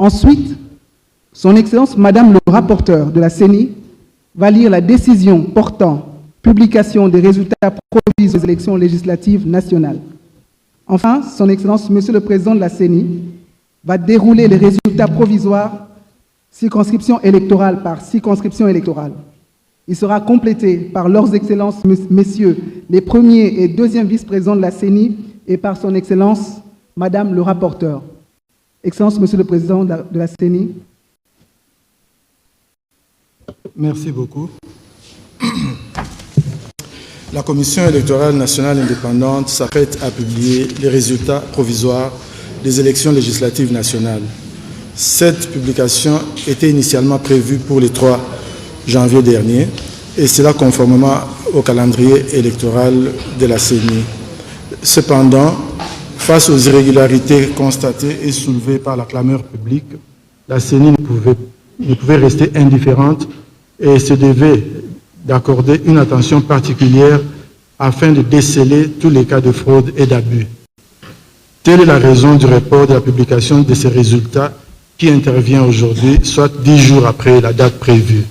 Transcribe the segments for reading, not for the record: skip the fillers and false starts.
Ensuite, Son Excellence Madame le rapporteur de la CENI va lire la décision portant publication des résultats provisoires des élections législatives nationales. Enfin, Son Excellence Monsieur le Président de la CENI va dérouler les résultats provisoires circonscription électorale par circonscription électorale. Il sera complété par leurs excellences, messieurs les premiers et deuxièmes vice-présidents de la CENI et par son Excellence Madame le rapporteur. Excellence, Monsieur le Président de la CENI. Merci beaucoup. La Commission électorale nationale indépendante s'apprête à publier les résultats provisoires des élections législatives nationales. Cette publication était initialement prévue pour le 3 janvier dernier, et cela conformément au calendrier électoral de la CENI. Cependant, face aux irrégularités constatées et soulevées par la clameur publique, la CENI ne pouvait rester indifférente et se devait d'accorder une attention particulière afin de déceler tous les cas de fraude et d'abus. Telle est la raison du report de la publication de ces résultats qui intervient aujourd'hui, soit 10 jours après la date prévue.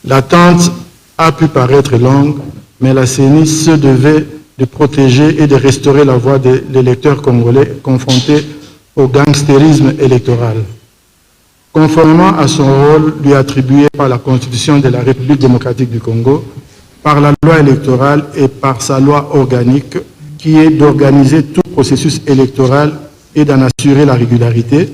L'attente a pu paraître longue, mais la CENI se devait de protéger et de restaurer la voix de l'électeur congolais confronté au gangstérisme électoral. Conformément à son rôle lui attribué par la Constitution de la République démocratique du Congo, par la loi électorale et par sa loi organique, qui est d'organiser tout processus électoral et d'en assurer la régularité,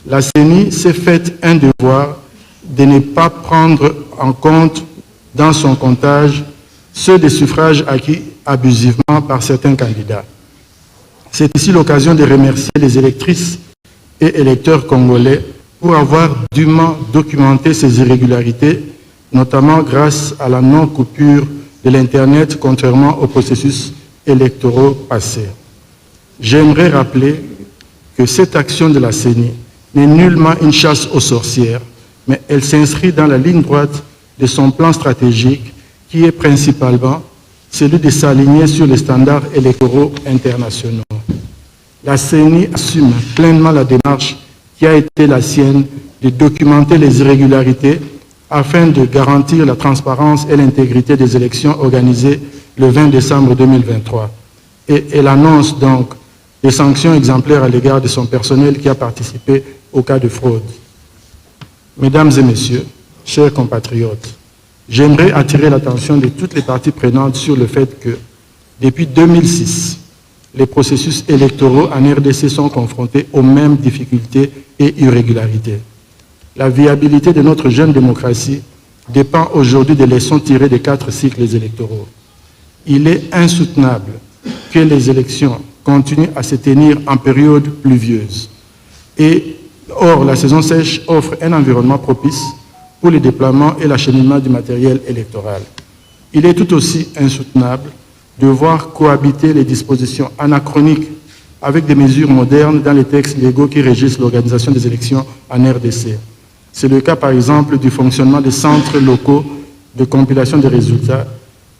la CENI s'est faite un devoir de ne pas prendre en compte dans son comptage ceux des suffrages acquis abusivement par certains candidats. C'est ici l'occasion de remercier les électrices et électeurs congolais pour avoir dûment documenté ces irrégularités, notamment grâce à la non-coupure de l'Internet, contrairement aux processus électoraux passés. J'aimerais rappeler que cette action de la CENI n'est nullement une chasse aux sorcières, mais elle s'inscrit dans la ligne droite de son plan stratégique qui est principalement celui de s'aligner sur les standards électoraux internationaux. La CENI assume pleinement la démarche qui a été la sienne de documenter les irrégularités afin de garantir la transparence et l'intégrité des élections organisées le 20 décembre 2023. Et elle annonce donc des sanctions exemplaires à l'égard de son personnel qui a participé au cas de fraude. Mesdames et messieurs, chers compatriotes, j'aimerais attirer l'attention de toutes les parties prenantes sur le fait que, depuis 2006, les processus électoraux en RDC sont confrontés aux mêmes difficultés et irrégularités. La viabilité de notre jeune démocratie dépend aujourd'hui des leçons tirées des 4 cycles électoraux. Il est insoutenable que les élections continuent à se tenir en période pluvieuse. Or, la saison sèche offre un environnement propice pour le déploiement et l'acheminement du matériel électoral. Il est tout aussi insoutenable de voir cohabiter les dispositions anachroniques avec des mesures modernes dans les textes légaux qui régissent l'organisation des élections en RDC. C'est le cas, par exemple, du fonctionnement des centres locaux de compilation des résultats,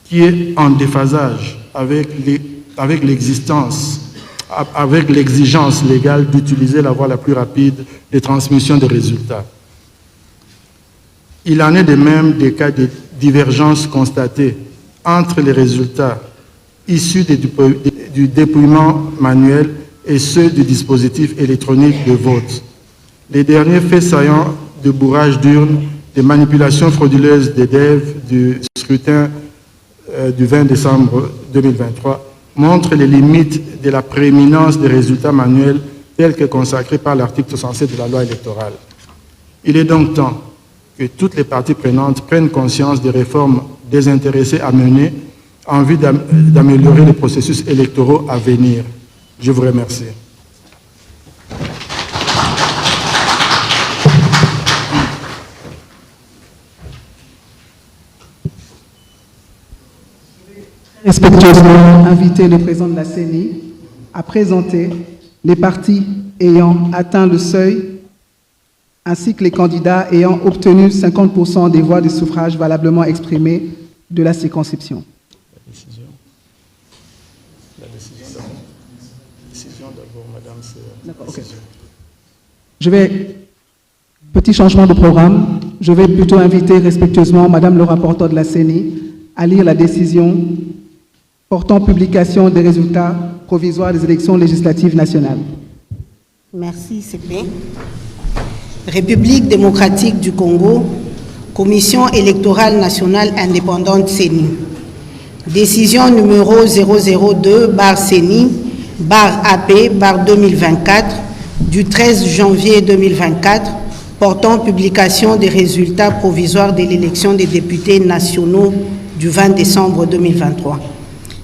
qui est en déphasage avec l'exigence légale d'utiliser la voie la plus rapide de transmission des résultats. Il en est de même des cas de divergence constatée entre les résultats issus du dépouillement manuel et ceux du dispositif électronique de vote. Les derniers faits saillants de bourrage d'urnes, de manipulations frauduleuses des DEV du scrutin du 20 décembre 2023 montrent les limites de la prééminence des résultats manuels tels que consacrés par l'article 67 de la loi électorale. Il est donc temps que toutes les parties prenantes prennent conscience des réformes désintéressées à mener en vue d'améliorer les processus électoraux à venir. Je vous remercie. Respectueusement inviter le président de la CENI à présenter les partis ayant atteint le seuil ainsi que les candidats ayant obtenu 50% des voix de suffrage valablement exprimées de la circonscription. La décision d'abord, madame, c'est... D'accord, ok. Je vais Petit changement de programme. Je vais plutôt inviter respectueusement Madame le rapporteur de la CENI à lire la décision portant publication des résultats provisoires des élections législatives nationales. Merci, CP. République démocratique du Congo, Commission électorale nationale indépendante CENI. Décision numéro 002/CENI/AP/2024 du 13 janvier 2024 portant publication des résultats provisoires de l'élection des députés nationaux du 20 décembre 2023.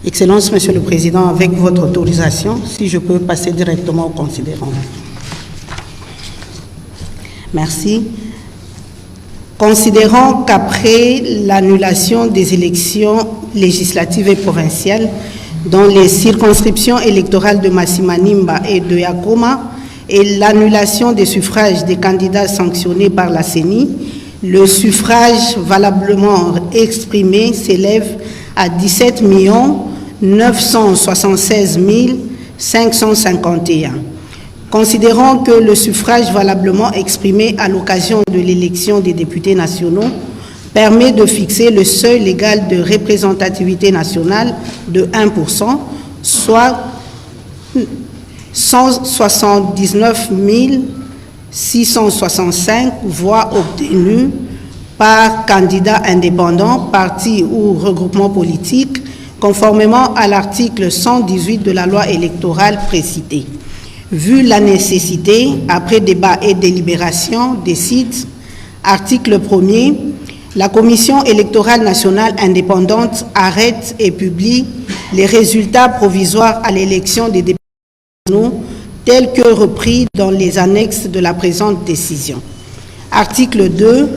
Excellence, Monsieur le Président, avec votre autorisation, si je peux passer directement au considérant. Merci. Considérant qu'après l'annulation des élections législatives et provinciales dans les circonscriptions électorales de Masimanimba et de Yakoma et l'annulation des suffrages des candidats sanctionnés par la CENI, le suffrage valablement exprimé s'élève à 17 976 551. Considérant que le suffrage valablement exprimé à l'occasion de l'élection des députés nationaux permet de fixer le seuil légal de représentativité nationale de 1%, soit 179 665 voix obtenues par candidat indépendant, parti ou regroupement politique, conformément à l'article 118 de la loi électorale précitée. Vu la nécessité, après débat et délibération, décide, article 1er, la Commission électorale nationale indépendante arrête et publie les résultats provisoires à l'élection des députés nationaux tels que repris dans les annexes de la présente décision. Article 2,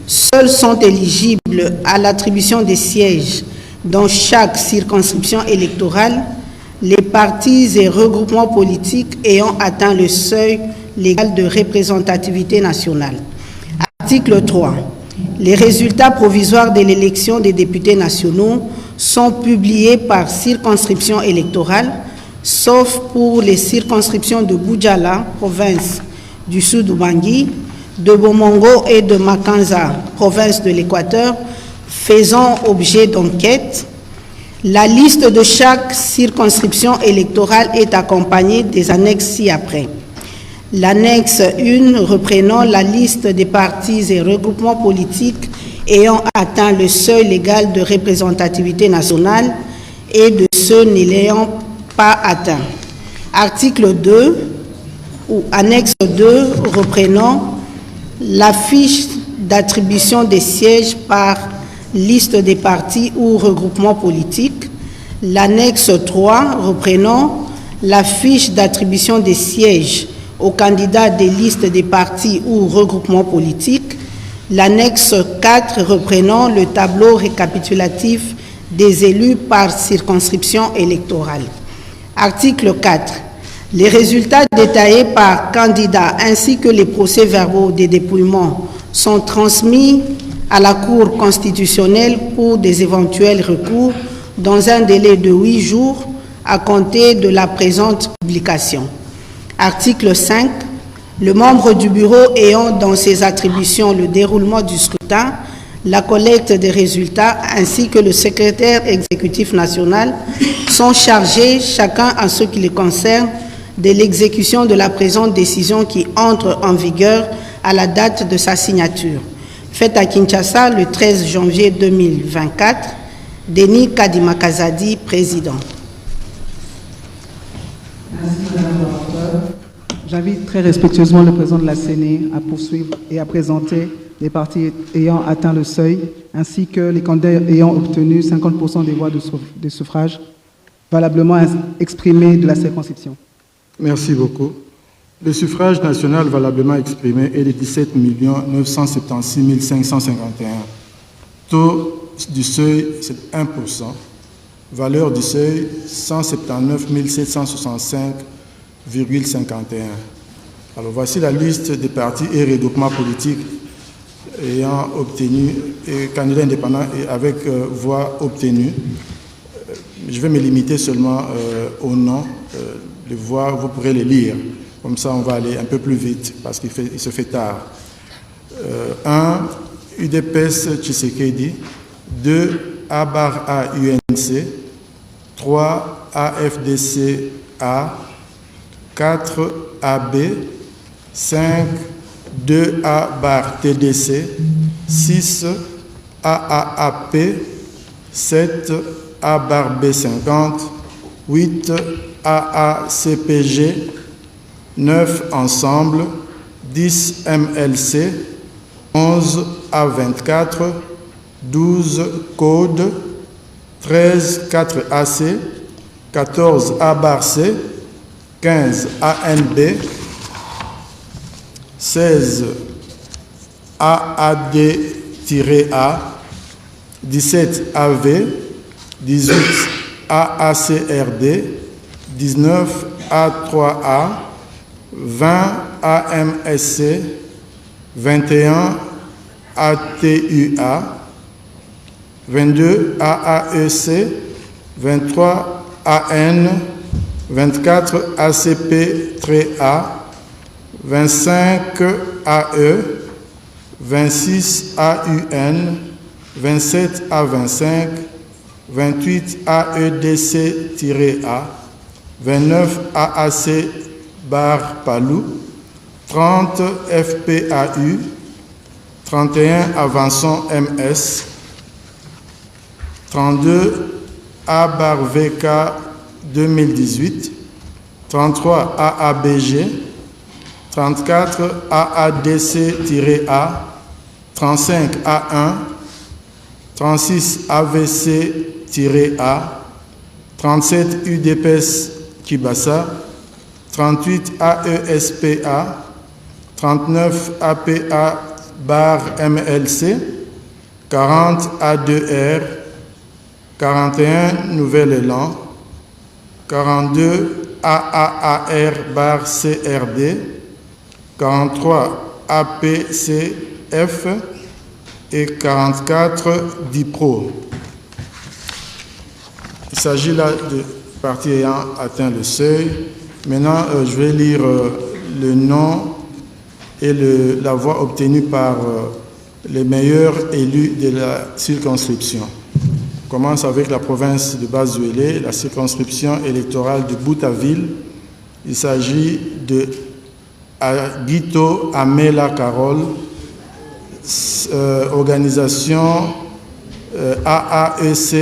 seuls sont éligibles à l'attribution des sièges dans chaque circonscription électorale les partis et regroupements politiques ayant atteint le seuil légal de représentativité nationale. Article 3. Les résultats provisoires de l'élection des députés nationaux sont publiés par circonscription électorale, sauf pour les circonscriptions de Boudjala, province du Sud-Ubangi, de Bomongo et de Makanza, province de l'Équateur, faisant objet d'enquête. La liste de chaque circonscription électorale est accompagnée des annexes ci-après. L'annexe 1 reprenant la liste des partis et regroupements politiques ayant atteint le seuil légal de représentativité nationale et de ceux ne l'ayant pas atteint. Article 2 ou annexe 2 reprenant la fiche d'attribution des sièges par liste des partis ou regroupements politiques, l'annexe 3 reprenant la fiche d'attribution des sièges aux candidats des listes des partis ou regroupements politiques, l'annexe 4 reprenant le tableau récapitulatif des élus par circonscription électorale. Article 4. Les résultats détaillés par candidat ainsi que les procès-verbaux des dépouillements sont transmis à la Cour constitutionnelle pour des éventuels recours dans un délai de 8 jours à compter de la présente publication. Article 5. Le membre du bureau ayant dans ses attributions le déroulement du scrutin, la collecte des résultats ainsi que le secrétaire exécutif national sont chargés, chacun en ce qui les concerne, de l'exécution de la présente décision qui entre en vigueur à la date de sa signature. Faite à Kinshasa le 13 janvier 2024, Denis Kadimakazadi, président. Merci, Madame la rapporteure. J'invite très respectueusement le président de la CENI à poursuivre et à présenter les partis ayant atteint le seuil, ainsi que les candidats ayant obtenu 50% des voix de suffrage valablement exprimées de la circonscription. Merci beaucoup. Le suffrage national valablement exprimé est de 17 976 551. Taux du seuil, c'est 1%. Valeur du seuil, 179 765,51. Alors voici la liste des partis et regroupements politiques ayant obtenu, et candidats indépendants et avec voix obtenues. Je vais me limiter seulement au nom. Les voix, vous pourrez les lire. Comme ça, on va aller un peu plus vite parce qu'il se fait tard. 1. UDPS Tshisekedi. 2. A/A UNC. 3. AFDC-A. 4. AB. 5. 2A/TDC. 6. AAAP. 7. A/B50. 8. AACPG. 9. Ensemble. 10. MLC. 11. A24. 12. Code. 13. 4AC. 14. A/C. 15. ANB. 16. AAD-A. 17. AV. 18. AACRD. 19. A3A. 20. AMSC. 21. ATUA. 22. AAEC. 23. AN. 24. ACP-A. 25 AE. 26 AUN. 27 A25. 28 AEDC-A. 29 AAC-Palou. 30 FPAU. 31 Avançon MS. 32 A/VK 2018. 33 AABG. 34 AADC-A. 35 A1. 36 AVC-A. 37 UDPS Kibasa. 38 AESPA. 39 APA/MLC. 40 A2R. 41 Nouvel Élan. 42 AAAR/CRD. 43 APCF et 44 DIPRO. Il s'agit là de partis ayant atteint le seuil. Maintenant, je vais lire le nom et la voix obtenue par les meilleurs élus de la circonscription. On commence avec la province de Bas-Zuélé, la circonscription électorale de Boutaville. Il s'agit de Guito Amela Carole, organisation AAEC,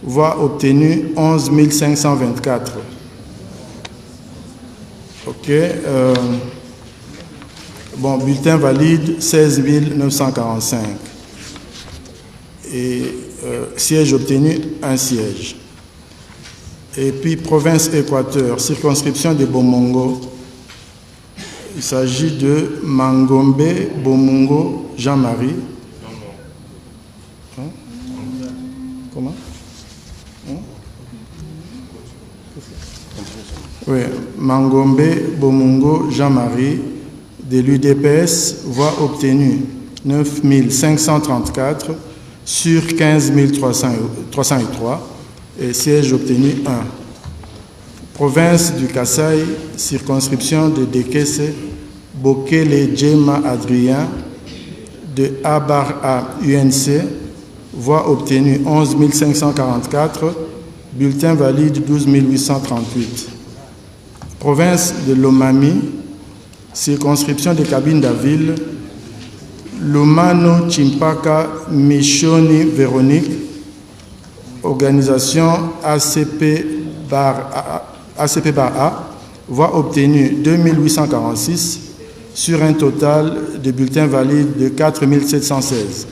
voix obtenue 11 524. Ok. Bon, bulletin valide 16 945. Et siège obtenu, un siège. Et puis, province Équateur, circonscription de Bomongo. Il s'agit de Mangombe Bomongo Jean-Marie. Hein? Comment? Hein? Oui, Mangombe Bomongo Jean-Marie de l'UDPS, voix obtenue 9 534 sur 15 303 et siège obtenu 1. Province du Kasaï, circonscription de Dekese, Bokele Djema Adrien, de A/A UNC, voix obtenue 11 544, bulletin valide 12 838. Province de Lomami, circonscription de Cabine-Daville, Lumano Chimpaka Michoni Véronique, organisation ACP-A, voix obtenue 2846 sur un total de bulletins valides de 4716.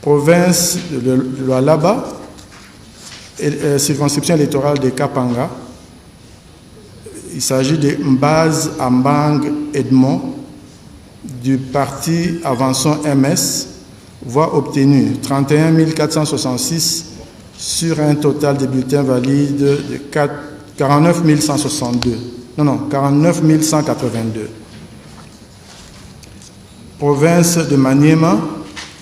Province de Lualaba, circonscription électorale de Kapanga. Il s'agit de Mbaz Ambang Edmond du parti Avançon MS, voix obtenue 31 466 sur un total de bulletins valides de 49 182. Non, 49 182. Province de Maniema,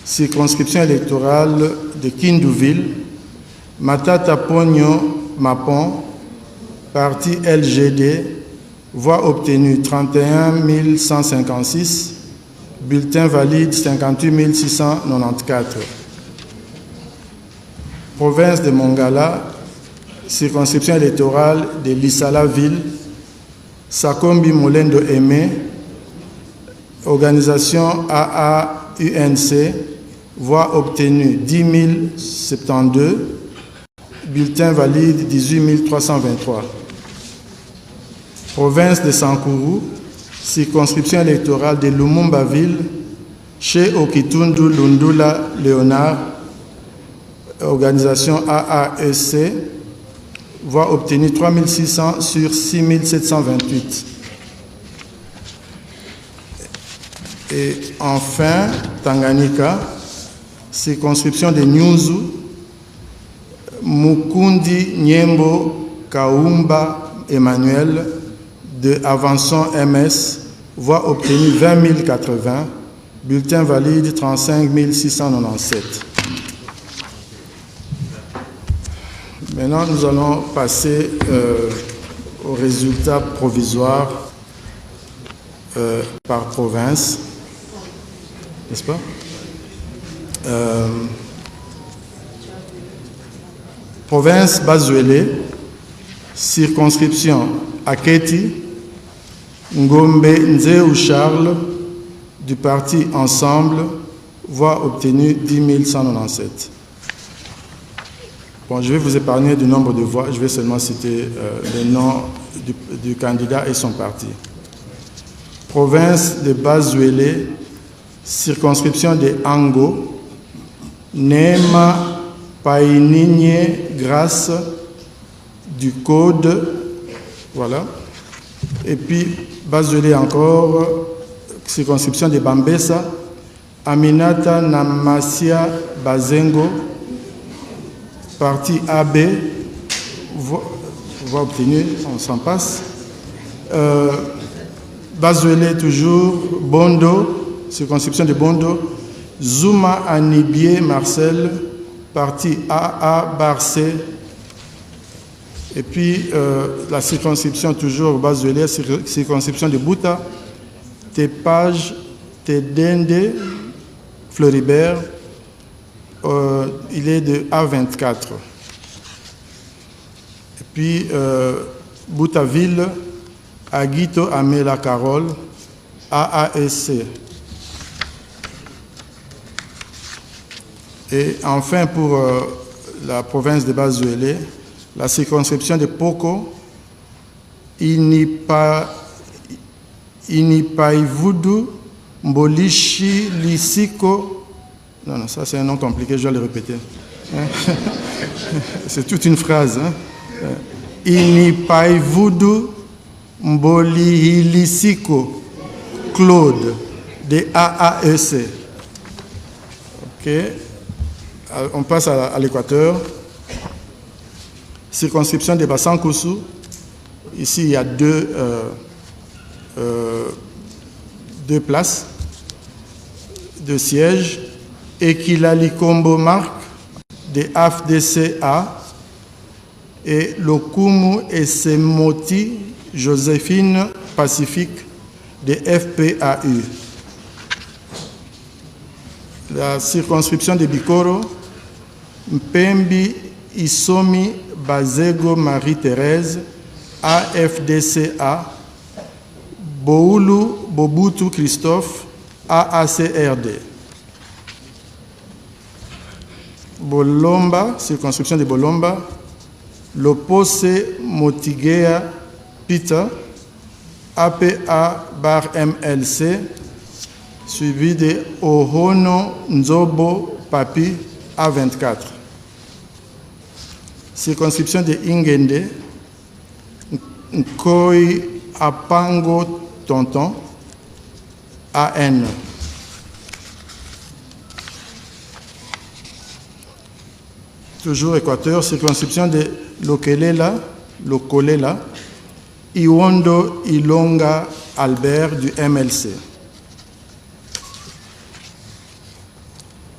circonscription électorale de Kindouville, Matata Pogno Mapon, parti LGD, voix obtenue 31 156, Bulletin valide 58 694. Province de Mongala, circonscription électorale de Lissala-Ville, Sakombi Molendo Aimé, organisation AA-UNC, voix obtenue 10 072, bulletin valide 18 323. Province de Sankourou, circonscription électorale de Lumumba-Ville, chez Okitundu Lundula Léonard, organisation AAEC, voix obtenue 3600 sur 6728. Et enfin, Tanganyika, circonscription de Nyuzu, Mukundi Nyembo Kaumba Emmanuel de Avançon MS, voix obtenue 20 080, bulletin valide 35 697. Maintenant, nous allons passer aux résultats provisoires par province, n'est-ce pas? Province Bazuélé, circonscription Aketi, Ngombe Nzeu Charles, du parti Ensemble, voix obtenue 10 197. Bon, je vais vous épargner du nombre de voix, je vais seulement citer le nom du candidat et son parti. Province de Bazuélé, circonscription de Ango, Nema Painigne Grâce, du Code, voilà. Et puis Bazuélé encore, circonscription de Bambessa, Aminata Namasia Bazengo, parti AB, voix obtenue, on s'en passe. Bazuélé toujours, Bondo, circonscription de Bondo, Zuma Anibié Marcel, parti AA Barcé. Et puis la circonscription toujours Bazuélé, circonscription de Bouta, Tepage, Tedende, Floribert, il est de A24. Et puis Boutaville, Aguito Amela Carole, AASC. Et enfin pour la province de Bazuélé, la circonscription de Poko, Inipaivudu, Mbolishi, Lisiko. Non, ça c'est un nom compliqué, je vais le répéter. C'est toute une phrase. Inipaivudu, Mbolihilisiko, Claude, de AAEC. Ok. On passe à l'Équateur. Circonscription de Bassankoussou. Ici, il y a deux places, deux sièges. Ekilali Kombo Marc de AFDCA et Lokumu Esemoti Joséphine Pacifique de FPAU. La circonscription de Bikoro, Mpembi Isomi Bazego Marie-Thérèse, AFDCA, Boulu Bobutu Christophe, AACRD. Bolomba, circonscription de Bolomba, Lopose Motigea Peter, APA bar MLC, suivi de Ohono Nzobo Papi, A24. Circonscription de Ingende, Nkoi Apango Tonton, AN. Toujours Équateur, circonscription de Lokolela, Iwondo Ilonga Albert du MLC.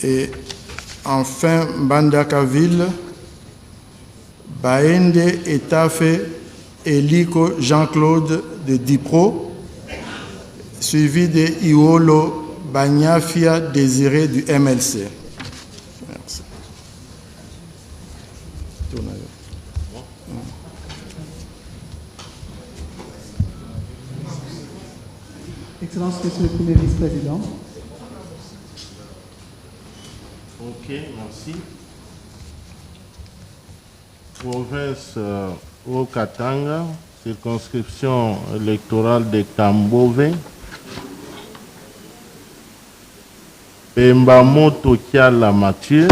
Et enfin, Mbandaka-Ville, Baende Etafe Eliko Jean-Claude de Dipro, suivi de Iolo Banyafia Désiré du MLC. Merci. Excellence, Monsieur le Premier vice-président. Ok, merci. Province Haut-Katanga, circonscription électorale de Kambove. Pembamoto Kiala Mathieu,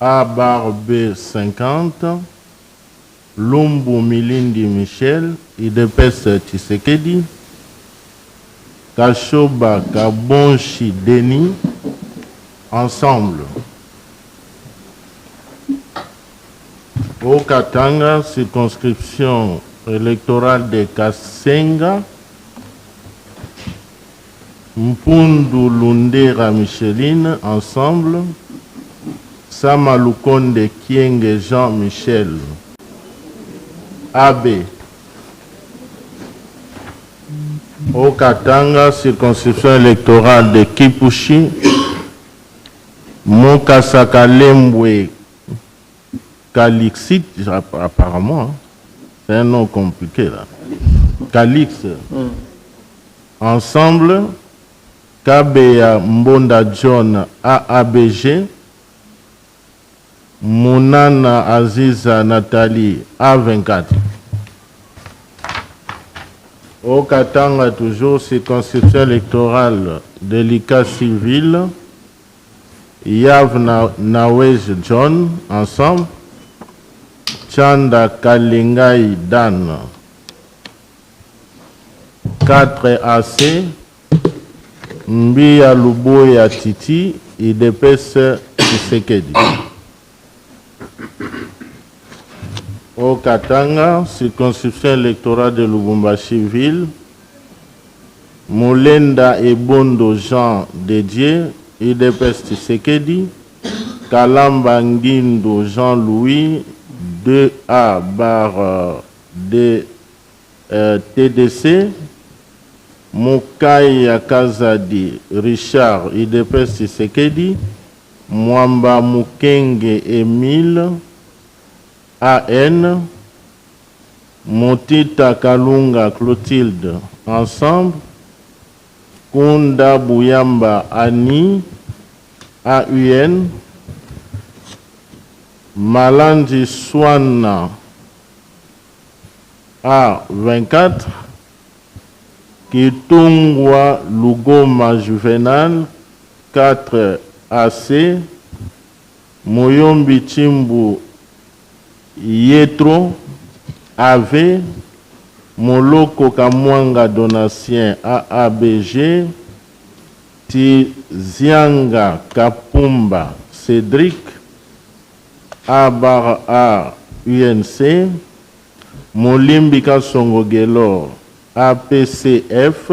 A-B 50, Lumbu Milindi Michel, IDPS Tshisekedi, Kashoba Kabonchi Denis, ensemble. Au Katanga, circonscription électorale de Kasenga, Mpundu Lundera Micheline, ensemble. Samalukonde Kienge Jean-Michel, AB. Au Katanga, circonscription électorale de Kipushi, Mokasaka Lembwe Calixite, apparemment, hein. C'est un nom compliqué là. Calix, ensemble. Kabeya Mbonda John AABG, Mounana Aziza Nathalie A24. Au Katanga, toujours, circonscription électorale délicat civil, Yav Nawej John, ensemble. Chanda Kalingai Dan, 4 AC, Mbia Luboya Titi, IDPS Tshisekedi. Au Katanga, circonscription électorale de Lubumbashi-Ville, Moulenda Ebondo Jean Dédié, IDPS Tshisekedi, Kalamba Ngindo Jean-Louis, 2A bar de TDC, Moukaya Kazadi Richard, IDPS Tshisekedi, Mwamba Mukenge Emile, AN, Motita Kalunga Clotilde, ensemble. Kunda Bouyamba Annie, AUN, Malandi Swana, A24, Kitungwa Lugoma Juvenal, 4 AC, Moyombi Chimbu Yetro, AV, Moloko Kamwanga Donatien AABG, Tizianga Kapumba Cédric, A-A UNC, Molimbika Songogelo APCF,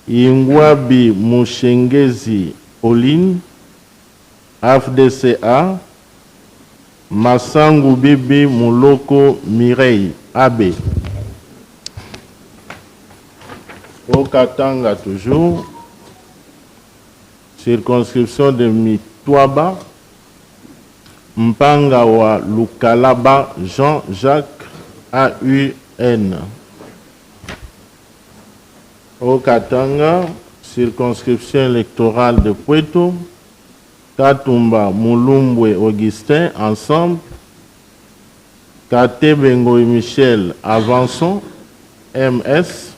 Ingwabi Mushengezi Oline, AFDCA, Massangu Bibi Muloko Mireille AB. Au Katanga toujours, circonscription de Mitwaba, Mpangawa Lukalaba Jean-Jacques AUN. Au Katanga, circonscription électorale de Puerto, Katumba Mulumbwe Augustin, ensemble. Kate Bengo et Michel, avançons, MS.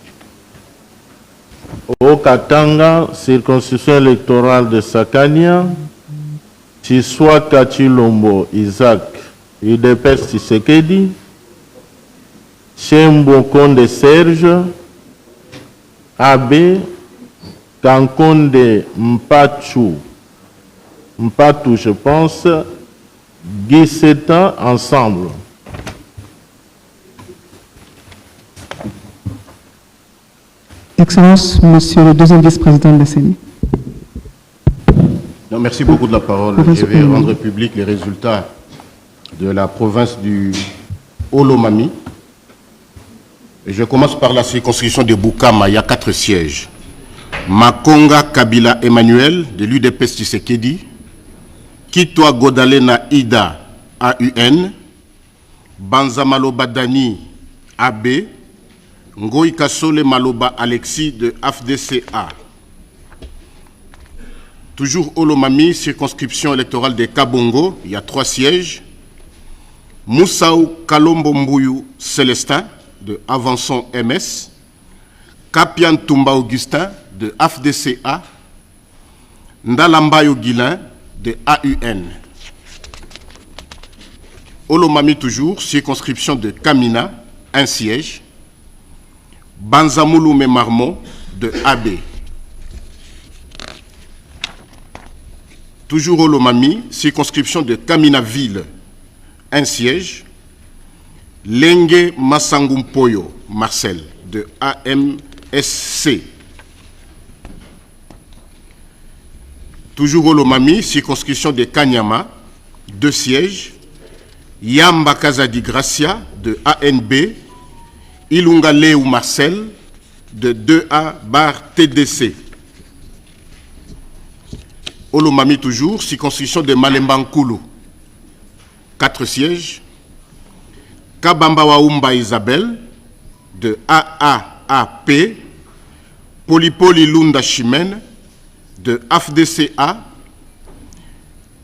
Au Katanga, circonscription électorale de Sakania, Tiswa Kachilombo Isaac, UDPS Tshisekedi, Chembo Konde Serge, AB, Kankonde Mpatou, je pense, Guy Setan, ensemble. Excellence, Monsieur le deuxième vice-président de la CENI. Merci beaucoup de la parole. Je vais rendre public les résultats de la province du Olomami. Je commence par la circonscription de Boukama. Il y a 4 sièges. Makonga Kabila Emmanuel, de l'UDP Tshisekedi. Kitwa Godalena Ida, AUN. Banza Maloba Dani, AB. Ngoï Kasole Maloba Alexis, de AFDCA. Toujours Olomami, circonscription électorale de Kabongo. Il y a 3 sièges. Moussaou Kalombo Mbouyou Célestin, de Avançon MS. Kapian Toumba Augustin, de AFDCA. Ndalambayo Guilin, de AUN. Olomami toujours, circonscription de Kamina, 1 siège. Banzamouloume Marmont, de AB. Toujours Olomami, circonscription de Kamina Ville, 1 siège. Lengue Massangumpoyo, Marcel, de AMSC. Toujours Olomami, circonscription de Kanyama, 2 sièges. Yamba Kazadi Gracia, de ANB. Ilunga Léou Marcel, de 2A bar TDC. Olomami toujours, circonscription de Malembankulu, 4 sièges. Kabamba Waumba Isabelle, de AAAP. Polipoli Lunda Chimène, de AFDCA.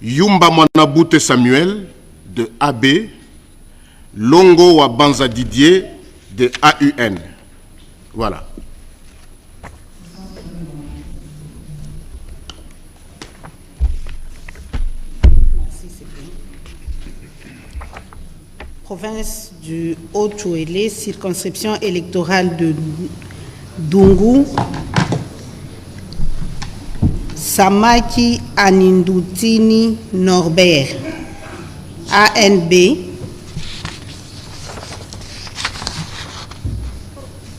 Yumba Mwanabute Samuel, de AB. Longo Wabanza Didier, de AUN. Voilà. Province du Haut-Chouélé, circonscription électorale de Dungu, Samaki Anindutini Norbert, ANB,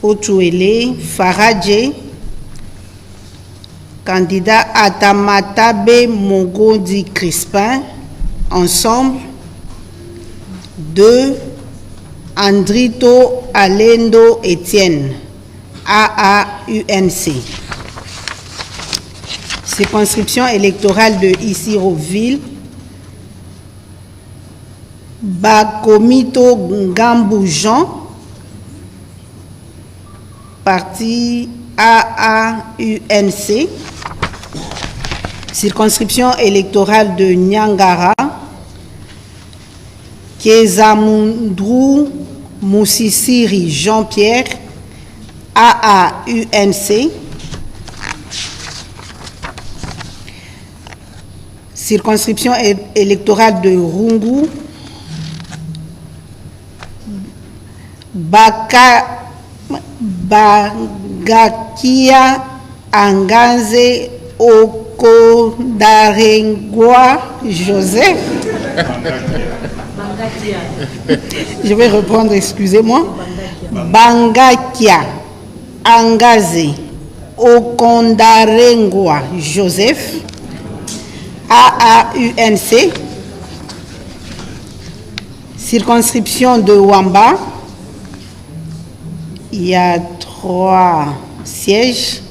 Haut-Chouélé, Faradje, candidat Atamatabe Mogondi Crispin, ensemble. 2. Andrito Alendo Etienne, AAUNC. Circonscription électorale de Issiroville, Bakomito Ngambou Jean, parti AAUNC. Circonscription électorale de Nyangara, Kezamundrou Moussissiri Jean-Pierre, AAUNC. Circonscription électorale de Rungu, Bagakia Anganze Okodarengwa Joseph. Je vais reprendre, excusez-moi. Bangakia Angaze Okondarengwa Joseph, AAUNC. Circonscription de Wamba, il y a 3 sièges.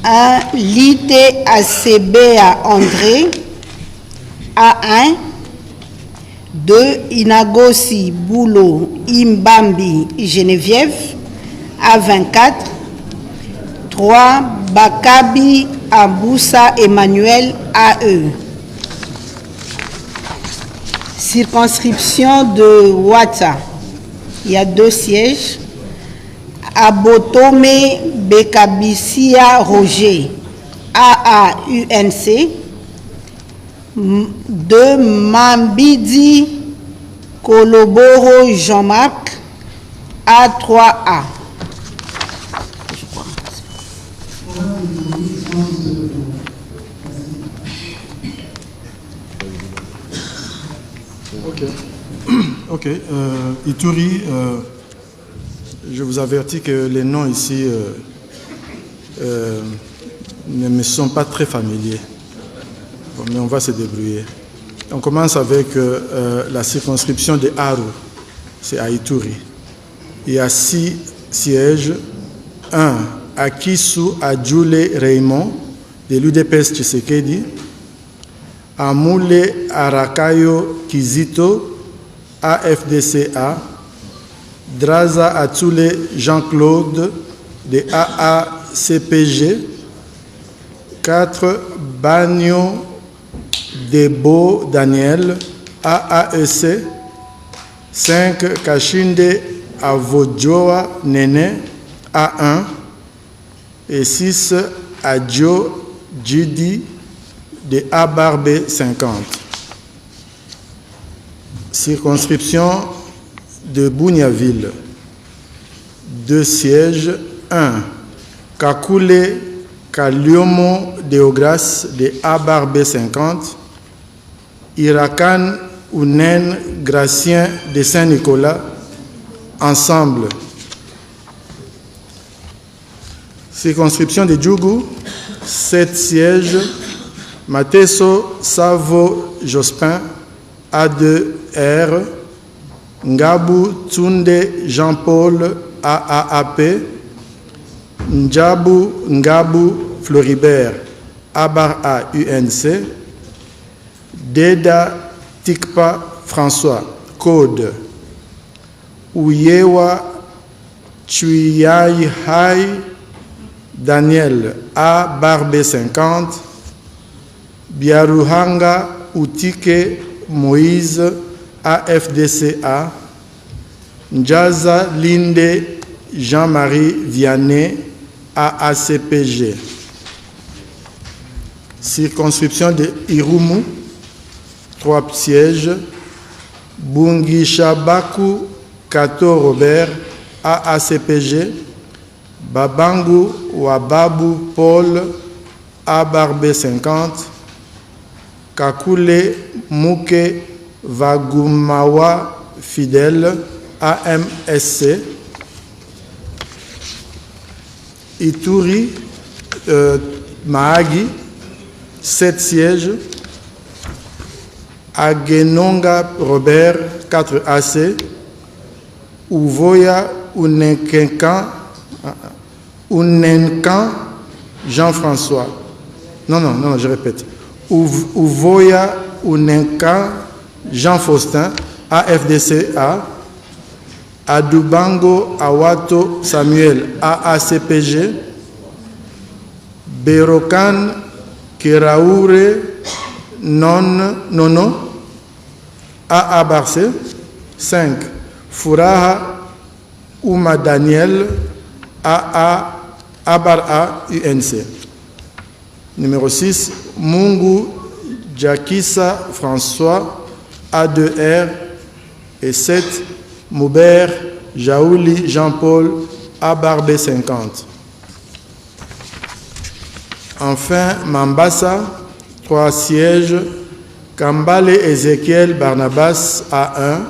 1. Lite Acebea André, A1. 2. Inagosi Boulot Imbambi Geneviève, A24. 3. Bakabi Aboussa Emmanuel, AE. Circonscription de Ouatta, il y a 2 sièges. Abotome Bekabissia Roger, AAUNC. 2. Mambidi Koloboro Jean-Marc, A3A. Ok. Ituri, je vous avertis que les noms ici ne me sont pas très familiers. Bon, mais on va se débrouiller. On commence avec la circonscription de Aru, c'est à Ituri. Il y a 6 sièges. 1 à Kisu Adjule Raymond de l'UDPS Tshisekedi, à Moule Arakayo Kizito AFDCA, Draza Atsule Jean-Claude de AACPG, 4 Bagno Debo Daniel AAEC, 5 Kashinde Avodjoa Nene A1 et 6 Adjo Jidi de Abarbe 50. Circonscription de Bougnaville. 2 sièges. 1 Kakule Kaliomo Deogras de Abarbe 50. Irakan Ounen Gracien de Saint-Nicolas. Ensemble. Circonscription de Djougou, 7 sièges. Mateso Savo Jospin, A2R. Ngabu Tsunde Jean-Paul, AAAP. Ndjabu Ngabu Floribert, Abar UNC. Deda Tikpa François, Code. Uyewa Chuyai Hai Daniel A. Barbe 50, Biaruhanga Utike Moïse AFDCA, Njaza Linde Jean-Marie Vianney AACPG. Circonscription de Irumu, 3 sièges. Bungi Shabaku Kato Robert AACPG, Babangu Wababu Paul Abarbe 50, Kakule Mouke Vagumawa Fidèle AMSC, Ituri Mahagi, 7 sièges. Agenonga Robert 4 AC, Uvoya Unenkan Jean-François. Non, je répète. Uvoya Unenkan Jean-Faustin, AFDCA. Adubango Awato Samuel, AACPG. Berokan Kiraoure Nono, AA Barcé. 5. Furaha Ouma Daniel, AA Abara UNC. Numéro 6. Mungu Jakissa François, A2R. Et 7. Moubert Jaouli Jean-Paul, Abarbe 50. Enfin, Mambasa, 3 sièges. Kambale Ezekiel Barnabas, A1.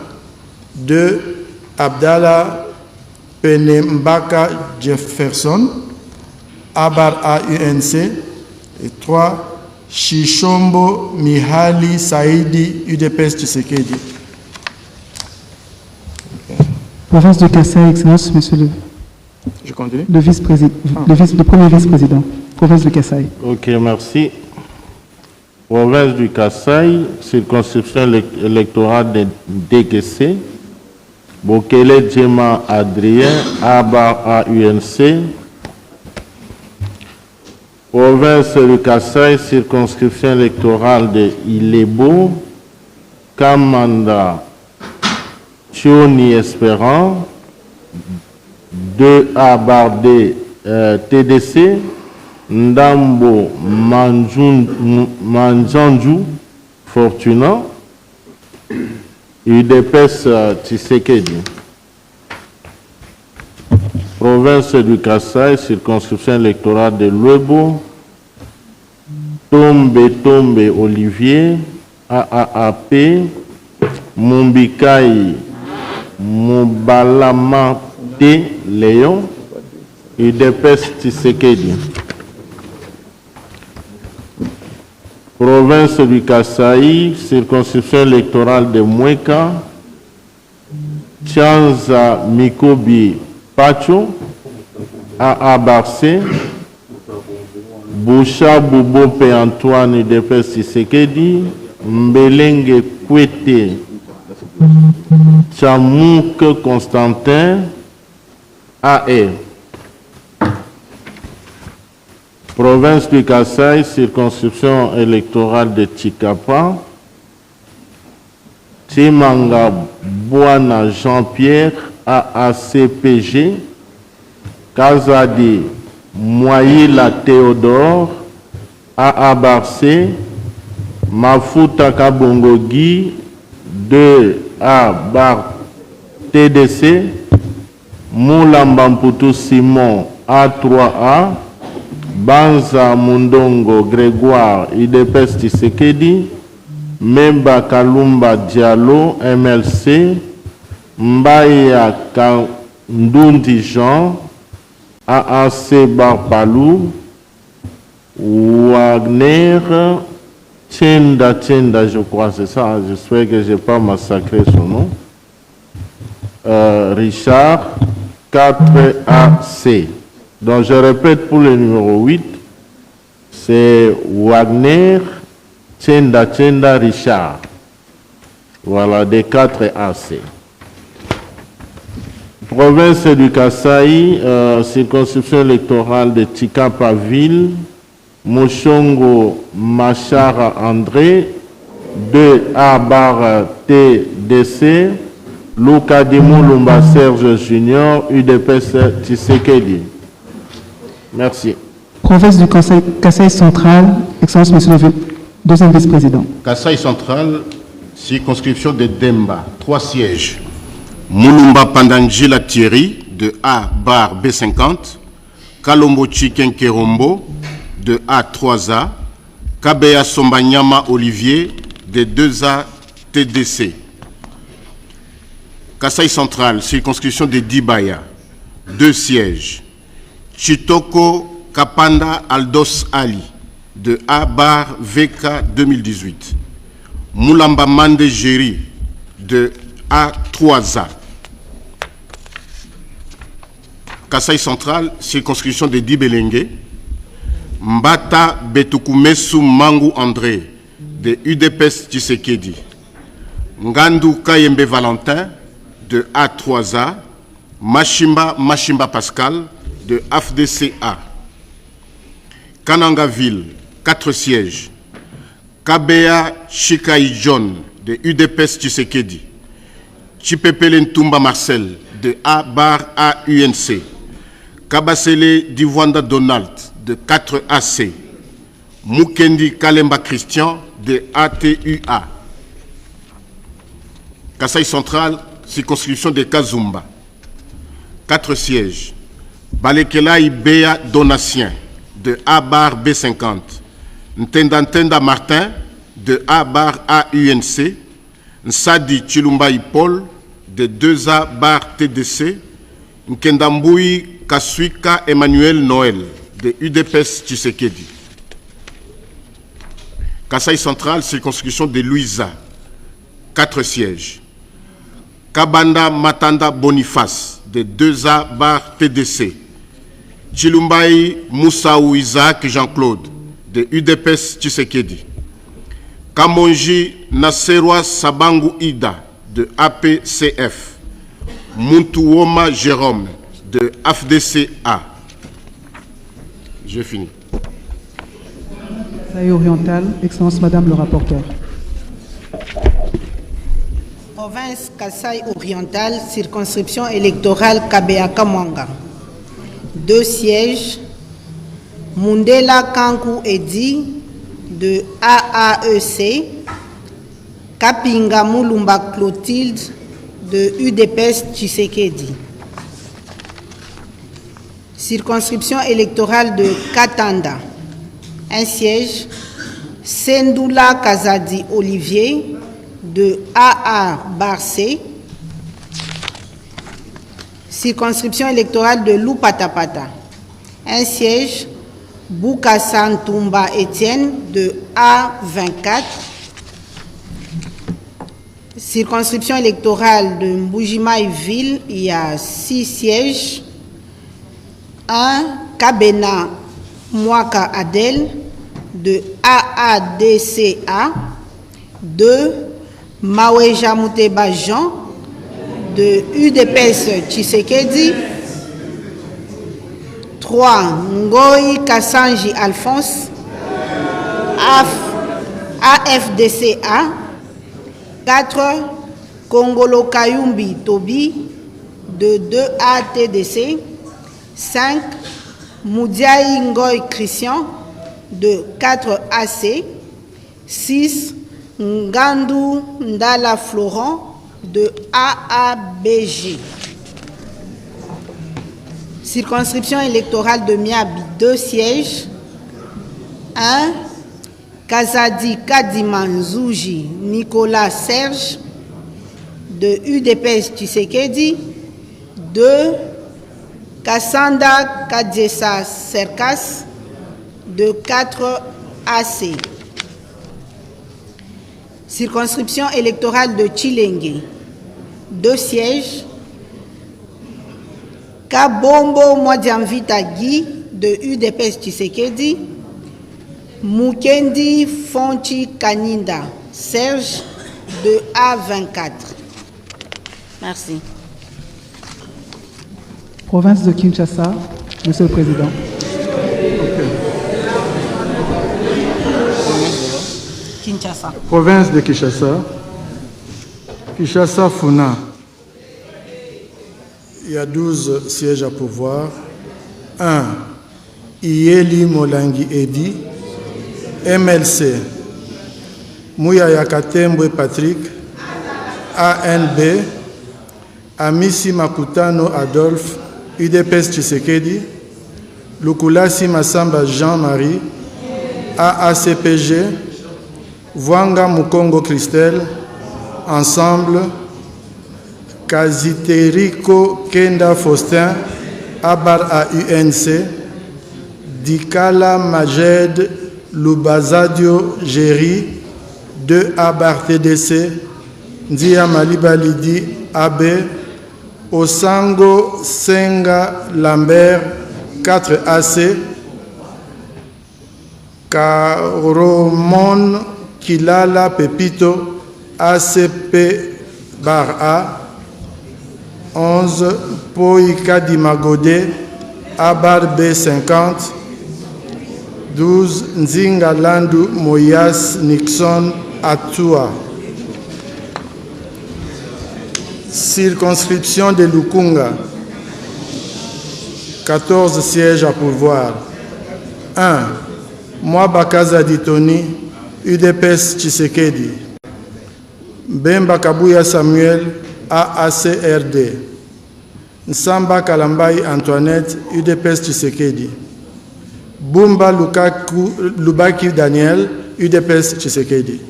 2. Abdallah Penembaka Jefferson, Abar UNC. Et 3. Shishombo Mihali Saidi, UDPS Tshisekedi. Province de Kassai, Excellence, Monsieur le... Je continue. Le premier vice-président. Province de Kassai. Ok, merci. Province du Kassai, circonscription électorale de DGC. Bokele Djema Adrien, Abar UNC. Province du Kassai, circonscription électorale de Ilebo. Kamanda Chioni Espérant, 2A Bardé TDC, Ndambo Manjanju Fortuna, UDPS Tshisekedi. Province du Kassai, circonscription électorale de Luebo, Tombe Olivier, AAAP, Mumbikai Mobalamate Léon, UDPS Tshisekedi. Province du Kasaï, circonscription électorale de Moueka, Tianza Mikobi Pacho, AA Barcé, Boucha Boubopé Antoine UDPS Tshisekedi, Mbelenge Kwete, Chamouk Constantin, AE. Province du Kasaï, circonscription électorale de Tchikapa, Timanga Bouana Jean-Pierre, AACPG, Kazadi Moyila Théodore, AA Barcé, Mafuta Kabongogi, 2A Bar TDC, Moulambamputu Simon, A3A, Banza Mundongo Grégoire, UDPS Tshisekedi, Memba Kalumba Diallo, MLC, Mbaya Kandundi Jean, AAC Barpalou, Wagner, Tchenda, je crois, c'est ça, j'espère que je n'ai pas massacré son nom, Richard, 4AC. Donc je répète pour le numéro 8, c'est Wagner, Tchenda, Richard. Voilà, des 4 AC. Province du Kasaï, circonscription électorale de Tchikapa-Ville, Moshongo Machara André, 2A bar TDC, Luka Dimulumba Serge Junior, UDPS Tshisekedi. Merci. Province du Kasaï central, Excellence Monsieur le deuxième vice-président. Kasaï central, circonscription de Demba, 3 sièges. Moulumba Pandangila Thierry, de A bar B50, Kalombo Chiken Kerombo, de A3A, Kabeya Sombanyama Olivier, de 2A TDC. Kasaï central, circonscription de Dibaya, 2 sièges. Chitoko Kapanda Aldos Ali, de A bar VK 2018. Moulamba Mande Géry, de A3A. Kasaï central, circonscription de Dibelenge. Mbata Betukumesu Mangu André, de UDPS Tshisekedi. Ngandou Kayembe Valentin, de A3A. Machimba Pascal, de AFDCA. Kanangaville, 4 sièges. Kabea Chikai John, de UDPS Tshisekedi. Chipepele Ntumba Marcel, de A bar AUNC. Kabasele Divwanda Donald, de 4AC. Mukendi Kalemba Christian, de ATUA. Kasaï central, circonscription de Kazumba. 4 sièges. Balekela Ibea Donatien, de A bar B50. Ntenda Martin, de A bar AUNC. Nsadi Chilumba Paul, de 2A bar TDC. Nkendamboui Kasuika Emmanuel Noël, de UDPS Tshisekedi. Kasaï central, circonscription de Louisa, 4 sièges. Kabanda Matanda Boniface, de 2A bar TDC. Chilumbaï Moussaou Isaac Jean-Claude, de UDPS Tshisekedi. Kamonji Nasserwa Sabangu Ida, de APCF. Muntouoma Jérôme, de AFDCA. J'ai fini. Kasaï oriental, Excellence Madame le rapporteur. Province Kasaï oriental, circonscription électorale Kabeaka Mwanga. 2 sièges. Mundela Kankou Edi, de AAEC. Kapinga Moulumba Clotilde, de UDPS Tshisekedi. Circonscription électorale de Katanda. 1 siège. Sendoula Kazadi Olivier, de AA Barcé. Circonscription électorale de Loupatapata. 1 siège. Boukassan Toumba Etienne, de A24. Circonscription électorale de Mbujimaï-Ville, il y a 6 sièges. 1. Kabena Mwaka Adel de AADCA. 2. Maweja Mouteba Jean de UDPS Tshisekedi. 3. Ngoyi Kassanji Alphonse AFDCA. 4. Kongolo Kayumbi Tobi de 2ATDC. 5. Moudiaï Ngoy Christian de 4AC. 6. Ngandou Ndala Florent de AABG. Circonscription électorale de Miabi, 2 sièges. 1. Kazadi Kadimanzouji Nicolas Serge de UDPS Tshisekedi. 2. Kassanda Kadjessa Serkas de 4AC. Circonscription électorale de Tchilengue, 2 sièges. Kabombo Mwadiamvita Guy de UDPS Tshisekedi. Mukendi Fonchi Kaninda Serge de A24. Merci. Province de Kinshasa, Monsieur le Président. Kinshasa. Province de Kinshasa. Kinshasa Funa. Il y a 12 sièges à pourvoir. 1. Iyeli Molangi Edi. MLC. Mouya Yakatembwe Patrick. ANB. Amisi Makutano Adolphe. UDPS Tshisekedi. Lukulasi Massamba Jean-Marie. AACPG. Vwanga Mukongo Christelle. Ensemble. Kaziteriko Kenda Faustin. Abar AUNC. Dikala Majed Lubazadio Géry. 2 Abar TDC. Ndia Malibalidi AB. Osango Senga Lambert 4 AC. Karomon Kilala Pepito ACP bar A. 11 Poika Dimagode Abar B50. 12 Nzinga Landu Moyas Nixon Atua. Circonscription de Lukunga, 14 sièges à pourvoir. 1. Mwabakaza Ditoni, UDPS Tshisekedi. Bemba Kabuya Samuel, AACRD. Nsamba Kalambai Antoinette, UDPS Tshisekedi. Bumba Lubaki Daniel, UDPS Tshisekedi.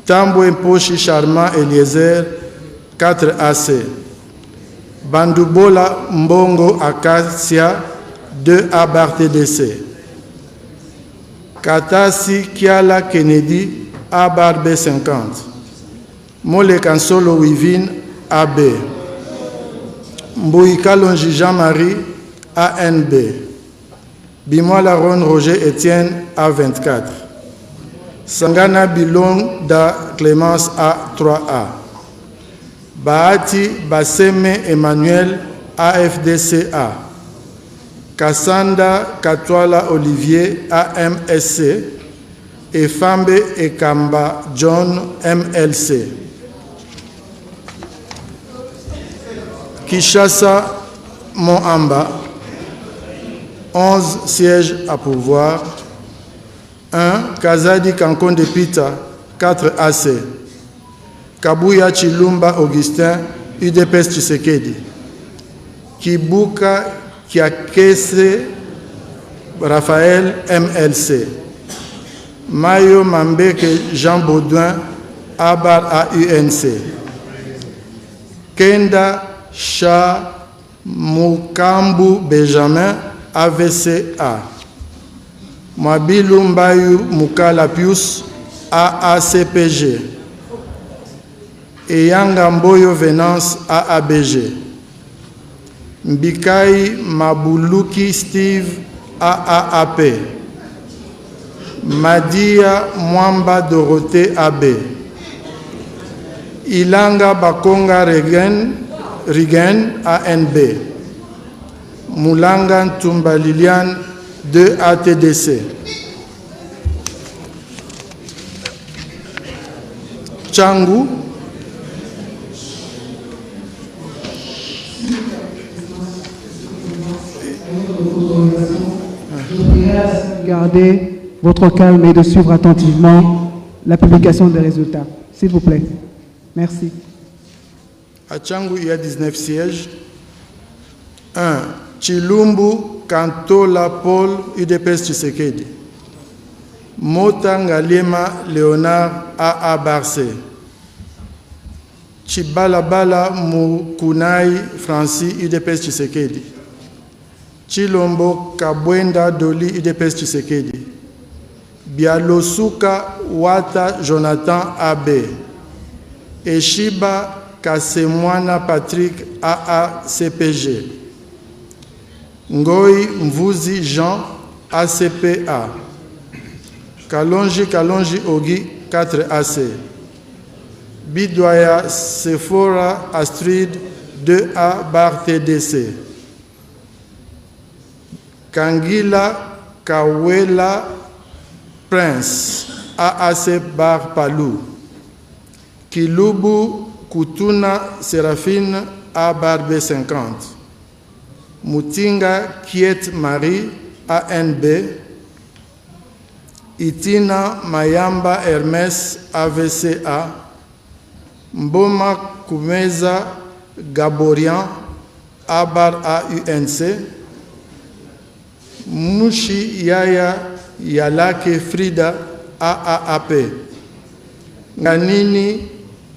Tambwe Mposhi Charmant Eliezer, 4 AC. Bandubola Mbongo Acacia, 2 Abar TDC. Katasi Kiala Kennedy, Abar B50. Mole Kansolo Wivine, AB. Mbouikalonji Jean-Marie, ANB. Bimola Ron Roger Etienne, A24. Sangana Bilon da Clémence, A3A. Bahati Baseme Emmanuel, AFDCA. Kassanda Katwala Olivier, AMSC. Et Fambe Ekamba John, MLC. Kinshasa Moamba, 11 sièges à pourvoir. 1. Kazadi Kankonde Pita, 4 AC. Kabuya Chilumba Augustin, UDPS Tshisekedi. Kibuka Kiakese Raphaël, MLC. Mayo Mambeke Jean Baudouin, Abar AUNC. Kenda Cha Mukambu Benjamin, AVCA. Mabilu Mbayu Mukala Pius, AACPG. Eyanga Mboyo Venance AABG, Mbikai Mabuluki Steve AAAP, Madia Mwamba Dorothée AB, Ilanga Bakonga Rigen ANB, Moulanga Ntumba Liliane 2 ATDC, Changu Gardez votre calme et de suivre attentivement la publication des résultats. S'il vous plaît. Merci. À Changu, il y a 19 sièges. 1. Chilumbu Kantola Paul, UDPS Tshisekedi. Motangalema Léonard AA Barcé. Chibalabala Mukunai Francis, UDPS Tshisekedi. Chilombo Kabwenda Doli, UDPS Tshisekedi. Bialosuka Wata Jonathan AB. Eshiba Kasemwana Patrick AA CPG. Ngoi Mvuzi Jean ACPA. Kalonji Ogi 4 AC. Bidwaya Sephora Astrid 2A bar TDC. Kangila Kawela Prince AAC bar Palou. Kilubu Kutuna Séraphine A bar B50. Mutinga Kiet Marie ANB. Itina Mayamba Hermes AVCA. Mboma Kumeza Gaborian A bar AUNC. Mushi Yaya Yalake Frida AAAP. Nganini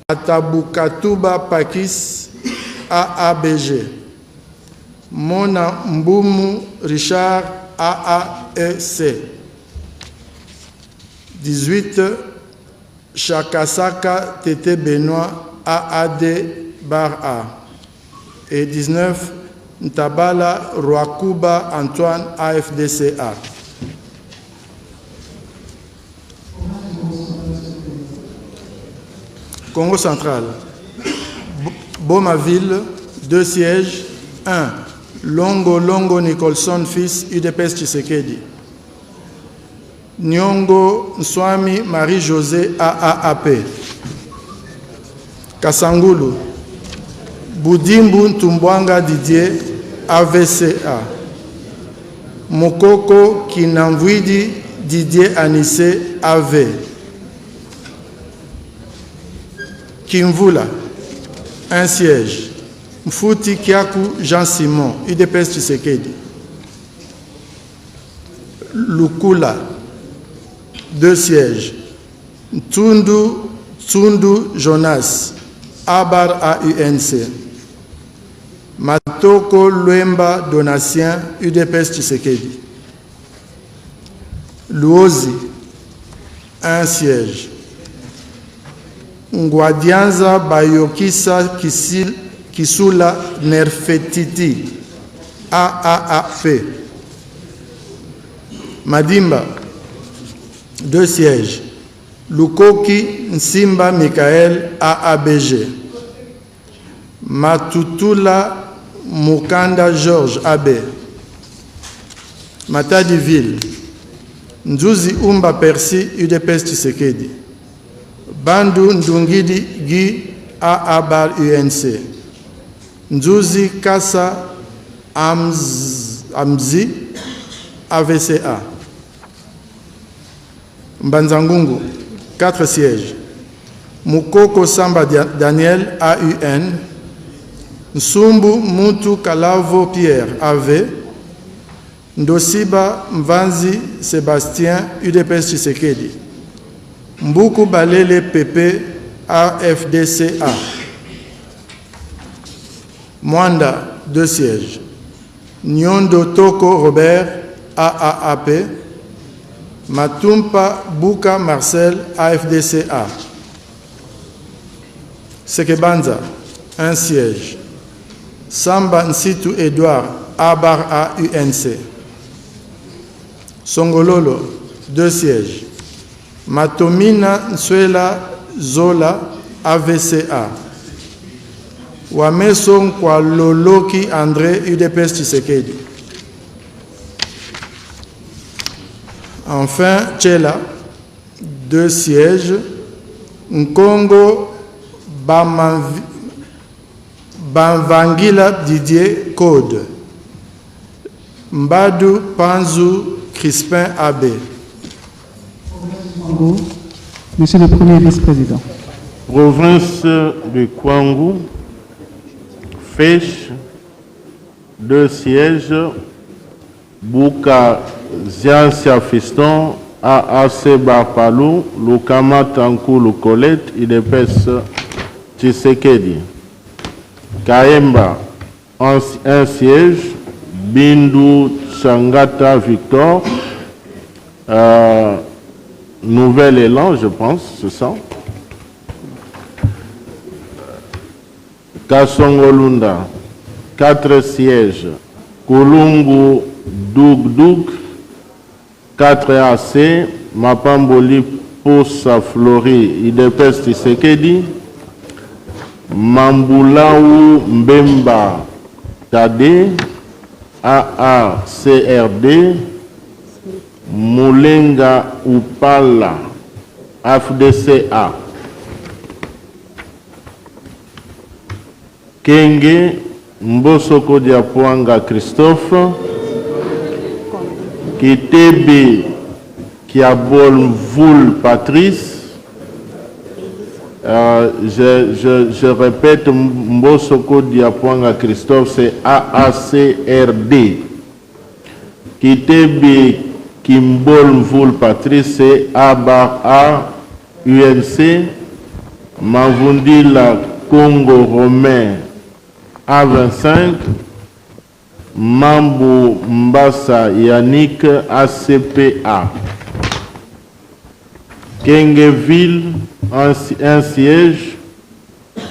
Atabukatuba Pakis AABG. Mona Mbumu Richard AAEC. 18. Chakasaka Tété Benoît AAD bar A. Et 19. Ntabala Rwakuba Antoine AFDCA. Congo central. Bomaville, 2 sièges. 1. Longo Nicholson fils, UDPS Tshisekedi. Nyongo Nswami Marie-José AAAP. Kasangulu. Boudimbu Ntumbwanga Didier AVCA. Mokoko Kinamvwidi Didier Anissé AV. Kimvula, 1 siège. Mfuti Kiaku Jean-Simon, UDPS Tshisekedi. Lukula, 2 sièges. Tsundu Jonas, Abar AUNC. Matoko Luemba Donatien, UDPS Tshisekedi. Luozi, 1 siège. Ngwadianza Bayokisa Kisula Nerfetiti, AAAP. Madimba, 2 sièges. Lukoki Nsimba Michael, AABG. Matutula Mukanda Georges, AB. Matadiville. Nzuzi Umba Percy, UDPS Tshisekedi. Bandu Ndungidi Guy, AA bar UNC. Nzuzi Kassa Amzi, AVCA. Mbanzangungu, 4 sièges. Mukoko Samba Daniel, AUN. Nsumbu Mutu Kalavo Pierre, AV. Ndosiba Mvanzi Sébastien, UDPS Tshisekedi. Mbuku Balele PP, AFDCA. Mwanda, 2 sièges. Nyondo Toko Robert, AAAP. Matumpa Bouka Marcel, AFDCA. Sekebanza, 1 siège. Samba Nsitu Edouard, A-A UNC. Songololo, 2 sièges. Matomina Nsuela Zola, AVCA. Wameson Kwa Loloki André, UDPS Tshisekedi. Enfin, Tchela, 2 sièges. Nkongo Banvangila Didier, Code. Mbadu Panzu Crispin Abbé. Monsieur le Premier vice-président. Province de Kwangu, Fèche, 2 sièges. Bouka Ziansia Fiston, AAC Barpalou, Lukama Tankou Colette, IDPS Tshisekedi. Kaemba, 1 siège. Bindu Changata Victor, Nouvel Élan, je pense, c'est ça. Kasongolunda, 4 sièges. Kulungu Doug, 4 AC. Mapamboli Posa Flori, IDPS Tshisekedi. Mambulaou Mbemba Tade, AACRD. Moulenga Upala, FDCA. Kenge Mbosoko Diapoanga Christophe. Kitebe Kiabol Voul Patrice. Je répète, Mbosoko Diapoanga Christophe, c'est AACRD. Kitebe Kimbol Voul Patrice, c'est ABA UNC. Mavundila Congo Romain, A25. Mambo Mbassa Yannick, ACPA. Kengeville, 1 siège.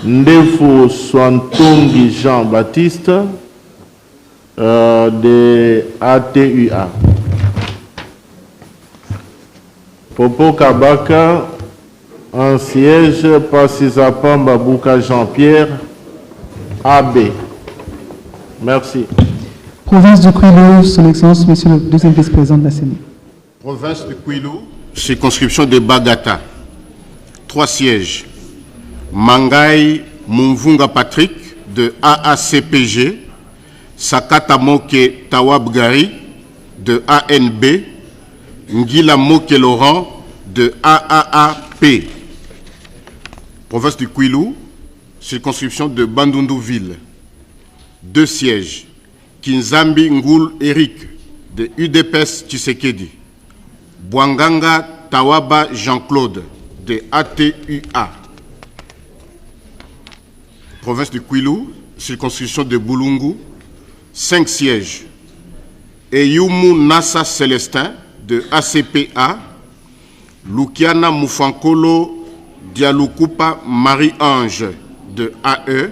Ndefo Swantongi Jean-Baptiste, de ATUA. Popo Kabaka, 1 siège. Passisapamba Bouka Jean-Pierre, AB. Merci. Province du Kwilu, Son Excellence, Monsieur le deuxième vice-président de la CENI. Province du Kwilu, circonscription de Bagata. 3 sièges. Mangai Mumvunga Patrick, de AACPG. Sakata Moke Tawabgari, de ANB. Ngila Moke Laurent, de AAAP. Province du Kwilu, circonscription de Bandundu-Ville. 2 sièges. Kinzambi Ngoul Eric, de UDPS Tshisekedi. Bwanganga Tawaba Jean-Claude, de ATUA. Province du Kwilu, circonscription de Boulungu. 5 sièges. Eyumu Nassa Célestin, de ACPA. Lukiana Moufankolo Dialukupa Marie-Ange, de AE.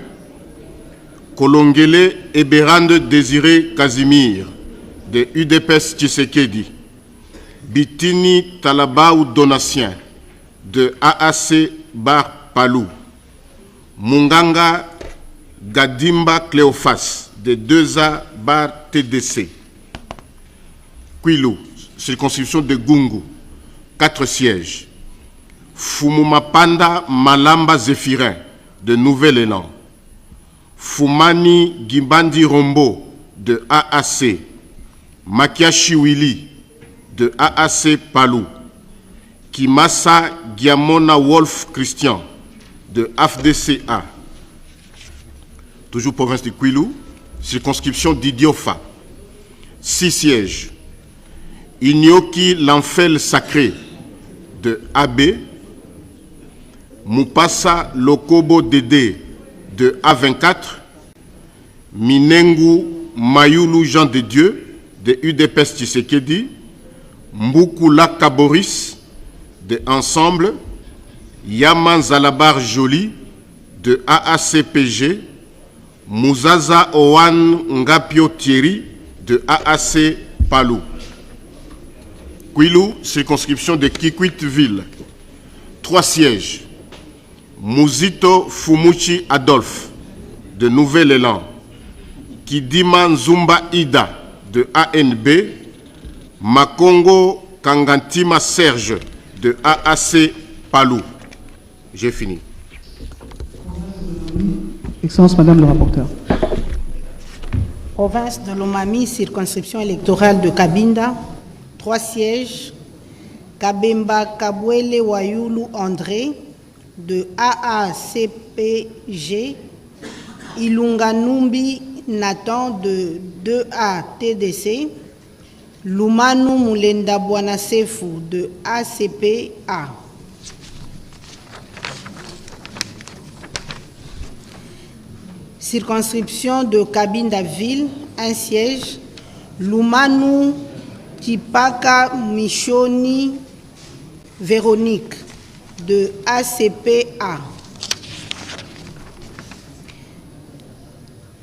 Kolongele Eberande Désiré Casimir, de UDPS Tshisekedi. Bitini Talabaou Donatien, de AAC Bar Palou. Munganga Gadimba Cléophas, de 2A Bar TDC. Kwilu, circonscription de Gungu, 4 sièges. Fumumapanda Malamba Zéphirin, de Nouvel Élan. Fumani Gimbandi Rombo, de AAC. Makiashi Willy, de AAC Palou. Kimasa Giamona Wolf Christian, de AFDCA. Toujours province du Kwilu, circonscription d'Idiofa. 6 sièges. Inyoki L'Enfel Sacré, de AB. Mupasa Lokobo Dédé, de A24. Minengu Mayulu Jean de Dieu, de UDPS Tshisekedi. Mbukula Kaboris, de Ensemble. Yaman Zalabar Joly, de AACPG, Mouzaza Owan Ngapio Thierry de AAC Palou. Kwilu, circonscription de Kikwit-Ville, 3 sièges. Mouzito Fumuchi Adolphe de Nouvel-Élan, Kidima Nzumba Ida de ANB, Makongo Kangantima Serge de AAC Palou. J'ai fini. Excellence, Madame le rapporteur. Province de Lomami, circonscription électorale de Cabinda, 3 sièges. Kabemba Kabwele Wayulu André de AACPG, Ilunga Numbi Nathan de 2A TDC, Lumanu Moulenda Bouanasefu de ACPA. Circonscription de Cabinda-Ville, 1 siège, Lumanu Tipaka Michoni Véronique de ACPA.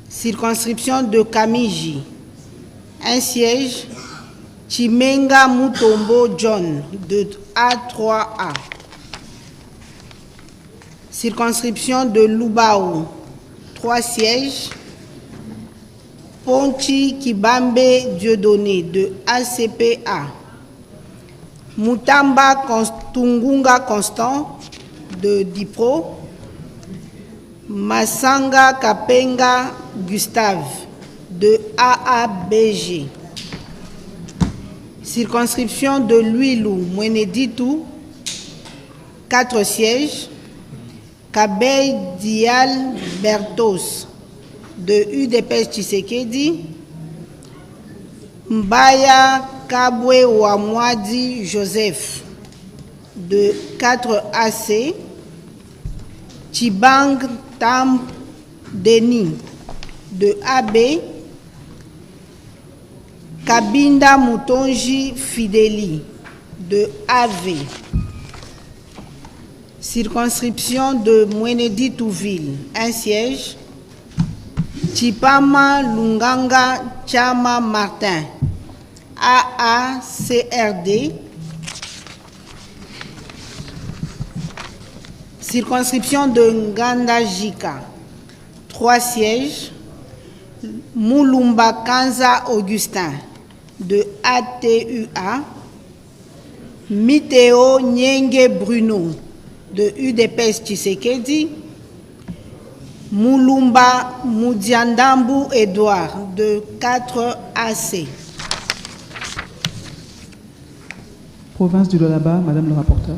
Circonscription de Kamiji, 1 siège, Chimenga Mutombo John de A3A. Circonscription de Lubao, 3 sièges, Ponchi Kibambe Dieudonné de ACPA. Mutamba Tungunga Constant de Dipro, Masanga Kapenga Gustave de AABG. Circonscription de Luilou Mweneditou, 4 sièges, Kabey Dial Bertos de UDPS Tshisekedi, Mbaya Kabwe Wamwadi Joseph de 4AC, Chibang Tam Denis de AB, Kabinda Mutonji Fideli de AV. Circonscription de Mweneditou-Ville, 1 siège, Chipama Lunganga Chama Martin, AACRD. Circonscription de Ngandajika, 3 sièges, Moulumba Kanza Augustin de ATUA, Miteo Nyenge Bruno de UDPS Tshisekedi, Moulumba Moudiandambu Edouard de 4AC. Province du Lualaba, Madame le rapporteur.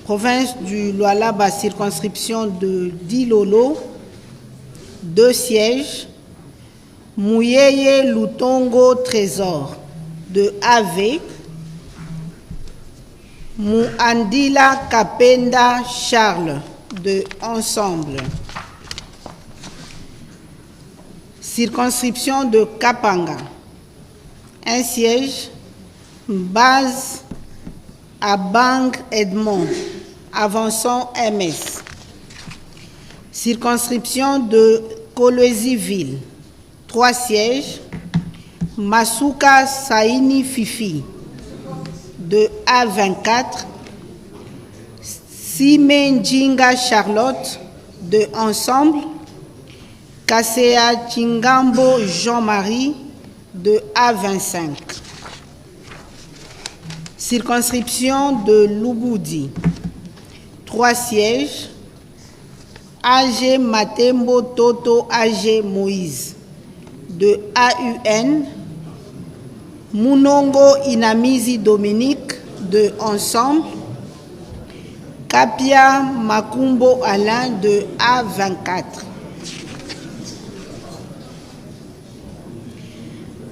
Province du Lualaba, circonscription de Dilolo, 2 sièges, Mouyeye Lutongo Trésor de AV, Mouandila Kapenda Charles de Ensemble. Circonscription de Kapanga, 1 siège, Base Abang Edmond, Avançon MS. Circonscription de Kolwezi-Ville, 3 sièges, Masuka Saini Fifi de A24, Simenjinga Charlotte de Ensemble, Kasea Chingambo Jean-Marie de A25. Circonscription de Luboudi, 3 sièges, AG Matembo Toto AG Moïse de AUN, Munongo Inamizi Dominique de Ensemble, Kapia Makumbo Alain de A24.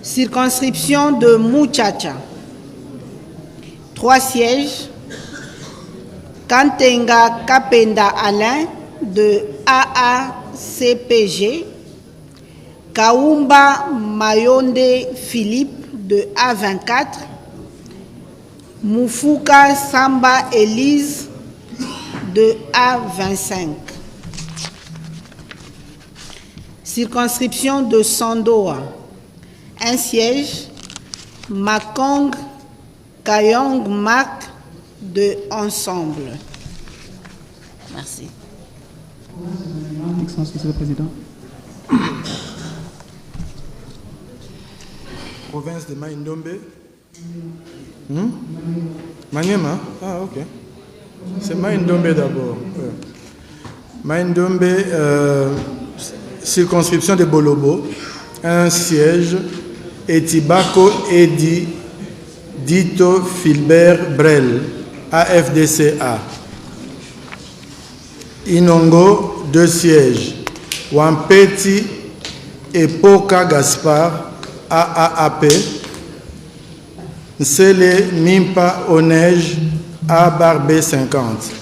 Circonscription de Mouchacha, 3 sièges, Kantenga Kapenda Alain de AACPG, Kaumba Mayonde Philippe de A24, Moufuka Samba Élise de A25. Circonscription de Sandoa, un siège, Makong Kayong Mak de Ensemble. Merci. Excellence, Monsieur le Président. Province de Maïndombe. Maniema? Ah, ok. C'est Maïndombe d'abord. Maïndombe, circonscription de Bolobo, un siège, Etibako Edi Dito Filbert Brel, AFDCA. Inongo, 2 sièges, Wampeti Epoka Gaspard, AAAP. Nsele Mimpa Onej, A Barbé 50.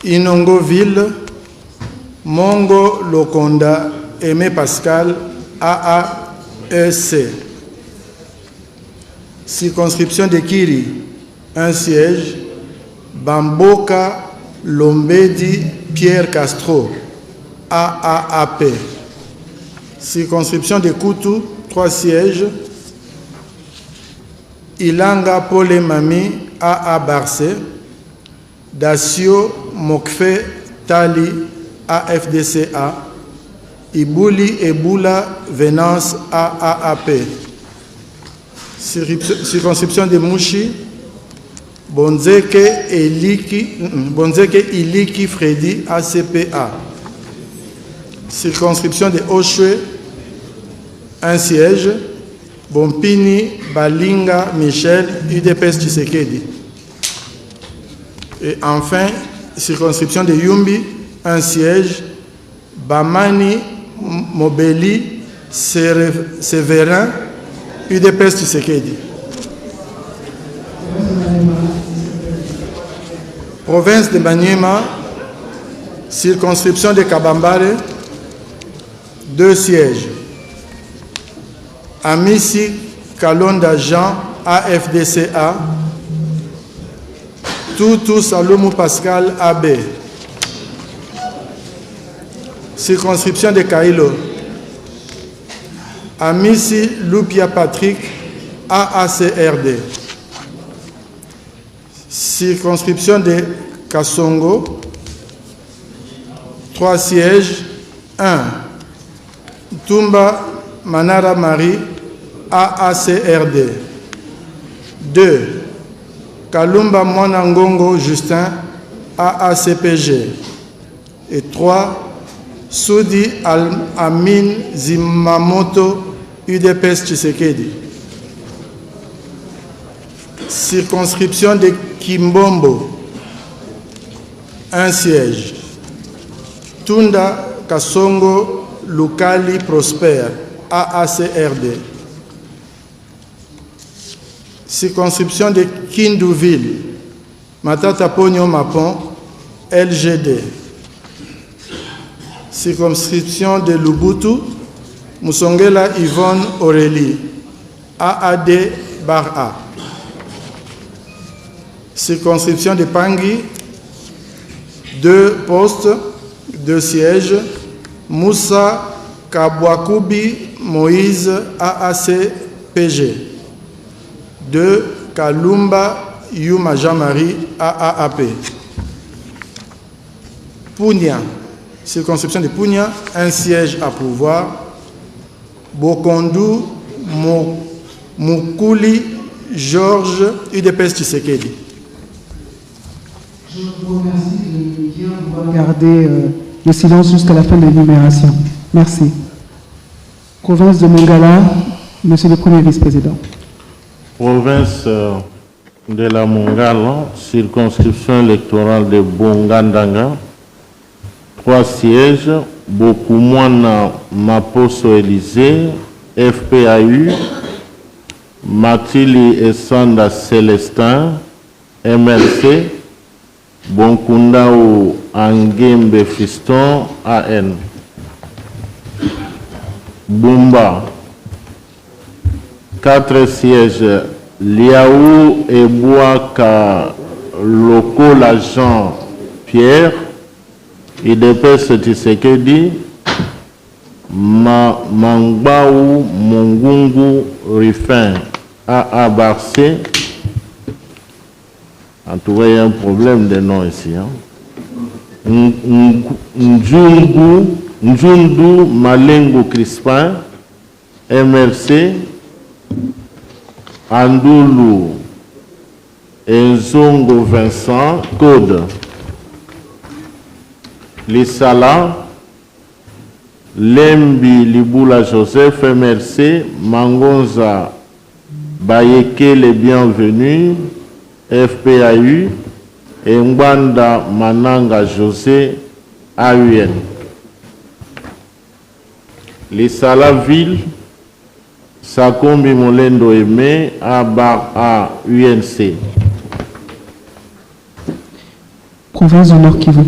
Inongoville, Mongo Lokonda, Aimé Pascal, AAEC. Circonscription de Kiri, un siège, Bamboka Lombedi Pierre Castro, AAAP. Circonscription de Koutou, 3 sièges, Ilanga Pole Mami, AA Barcé, Dacio Mokfe Tali, AFDCA, Ibouli Eboula Venance, AAAP. Circonscription de Mouchi, Bonzeke Iliki Freddy, ACPA. Circonscription de Oshwe, un siège, Bompini Balinga Michel, UDPS Tshisekedi. Et enfin, circonscription de Yumbi, un siège, Bamani Mobeli Séverin, UDPS Tshisekedi. Province de Maniema, circonscription de Kabambare, 2 sièges. Amissi Kalonda Jean, AFDCA. Toutou Salomou Pascal, AB. Circonscription de Kailo. Amissi Lupia Patrick, AACRD. Circonscription de Kassongo, 3 sièges, 1. Tumba Manara Marie, AACRD. 2. Kalumba Mwanangongo Justin, AACPG. Et 3. Soudi Amin Zimamoto, UDPS Tshisekedi. Circonscription de Kimbombo, un siège. Tunda Kasongo Lukali Prosper, AACRD. Circonscription de Kindouville, Matata Pogno Mapon, LGD. Circonscription de Lubutu, Moussongela Yvonne Aurélie, AAD bar A. Circonscription de Pangui, 2 postes, 2 sièges, Moussa Kabwakubi Moïse, AACPG. 2. Kalumba Yuma Jean-Marie, AAAP. Pounia, circonscription de Pounia, un siège à pouvoir. Bokondu Moukouli Georges, UDPS Tshisekedi. Je vous remercie de bien vouloir garder le silence jusqu'à la fin de l'énumération. Merci. Province de Mongala, Monsieur le Premier Vice-président. Province de la Mongala, circonscription électorale de Bongandanga, 3 sièges, Bokumwana Maposo Élysée, FPAU, Matili Essanda Célestin, MLC, Bonkundao Angembe Fiston, AN. Bumba, 4 sièges, Liaou et Bouaka Loko Jean Pierre, IDPS Tshisekedi, Mangbaou Mongungu Rifin à Barcé. En tout cas, il y a un problème de nom ici. Hein. Njundu Malengo Crispin, MRC, Andoulou Enzongo Vincent, Code. Lissala, Lembi Liboula Joseph, MRC, Mangonza Bayeke les bienvenus, FPAU, et Mbanda Mananga José, AUN. Lissala Ville, Sakombi Molendo Aimé, A UNC. Province du Nord Kivu.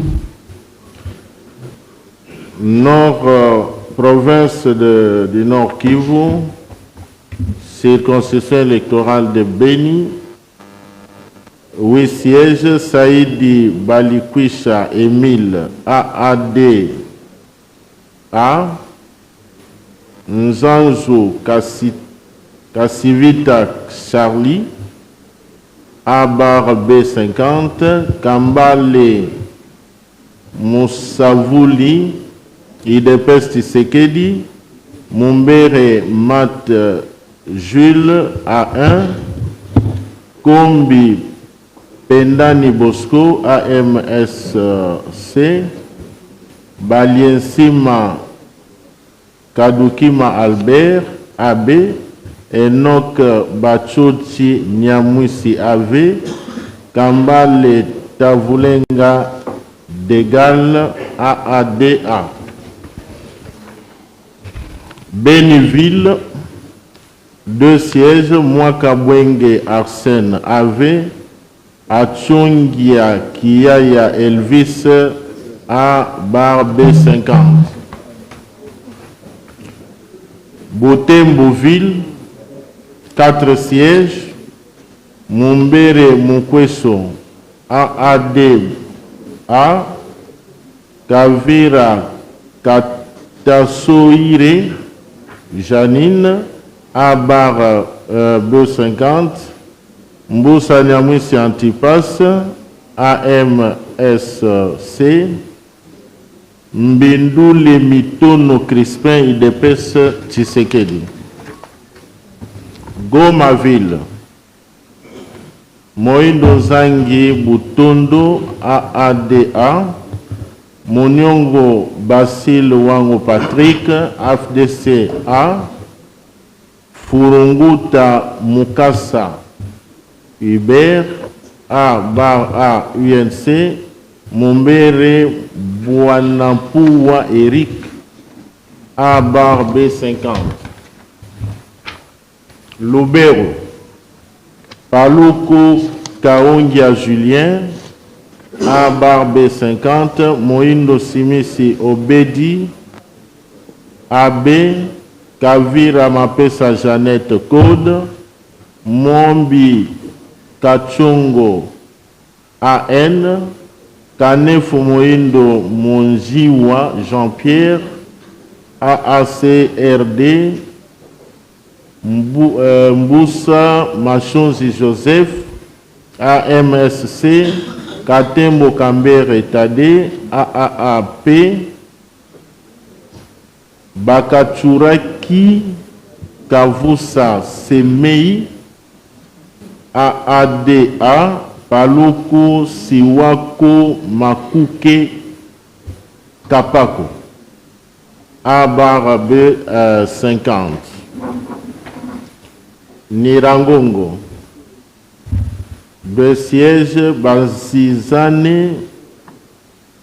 Province du Nord Kivu, circonscription électorale de Beni, 8 sièges, Saïdi Balikwisha Emile, AAD, Nzanzo Kassivita Charlie, Abar B50, Kambale Moussavouli, IDPS Tshisekedi, Mumbere Mat Jules A1, Kombi Pendani Bosco AMSC, Baliensima Kadukima Albert AB, Enoch Bachochi Nyamwisi AV, Kambale Tavulenga Degal AADA. Béniville, 2 sièges, Mwakabwenge Arsène AV, Achongia Kiaya Elvis A B50. Boutemboville, 4 sièges, Mumbere Mukweso AAD A, Kavira Katasoire Janine Abar B50, Mboussa Nyamwisi Antipas AMSC, Mbindu Lemitono Crispin IDPS Tshisekedi. Goma Ville, Moindo Zangi Butondo AADA, Monyongo Basile Wango Patrick AFDC A, Furunguta Mukasa Hubert A UNC, Mumbere Bouanapoua Eric A B50. Lubero, Paluku Kaongia Julien A B50, Moindo Simisi Obedi AB, Kavira Mapesa Jeannette Code, Mombi Kachongo AN, Kanefu Moindo Monjiwa Jean-Pierre AACRD, Mboussa Machonzi Joseph AMSC, Katembo Kambere Tade AAAP, Bakachuraki Kavusa Semei AADA, Paluku Siwako Makuke Kapako B50. Nirangongo, 2 sièges, Bazizane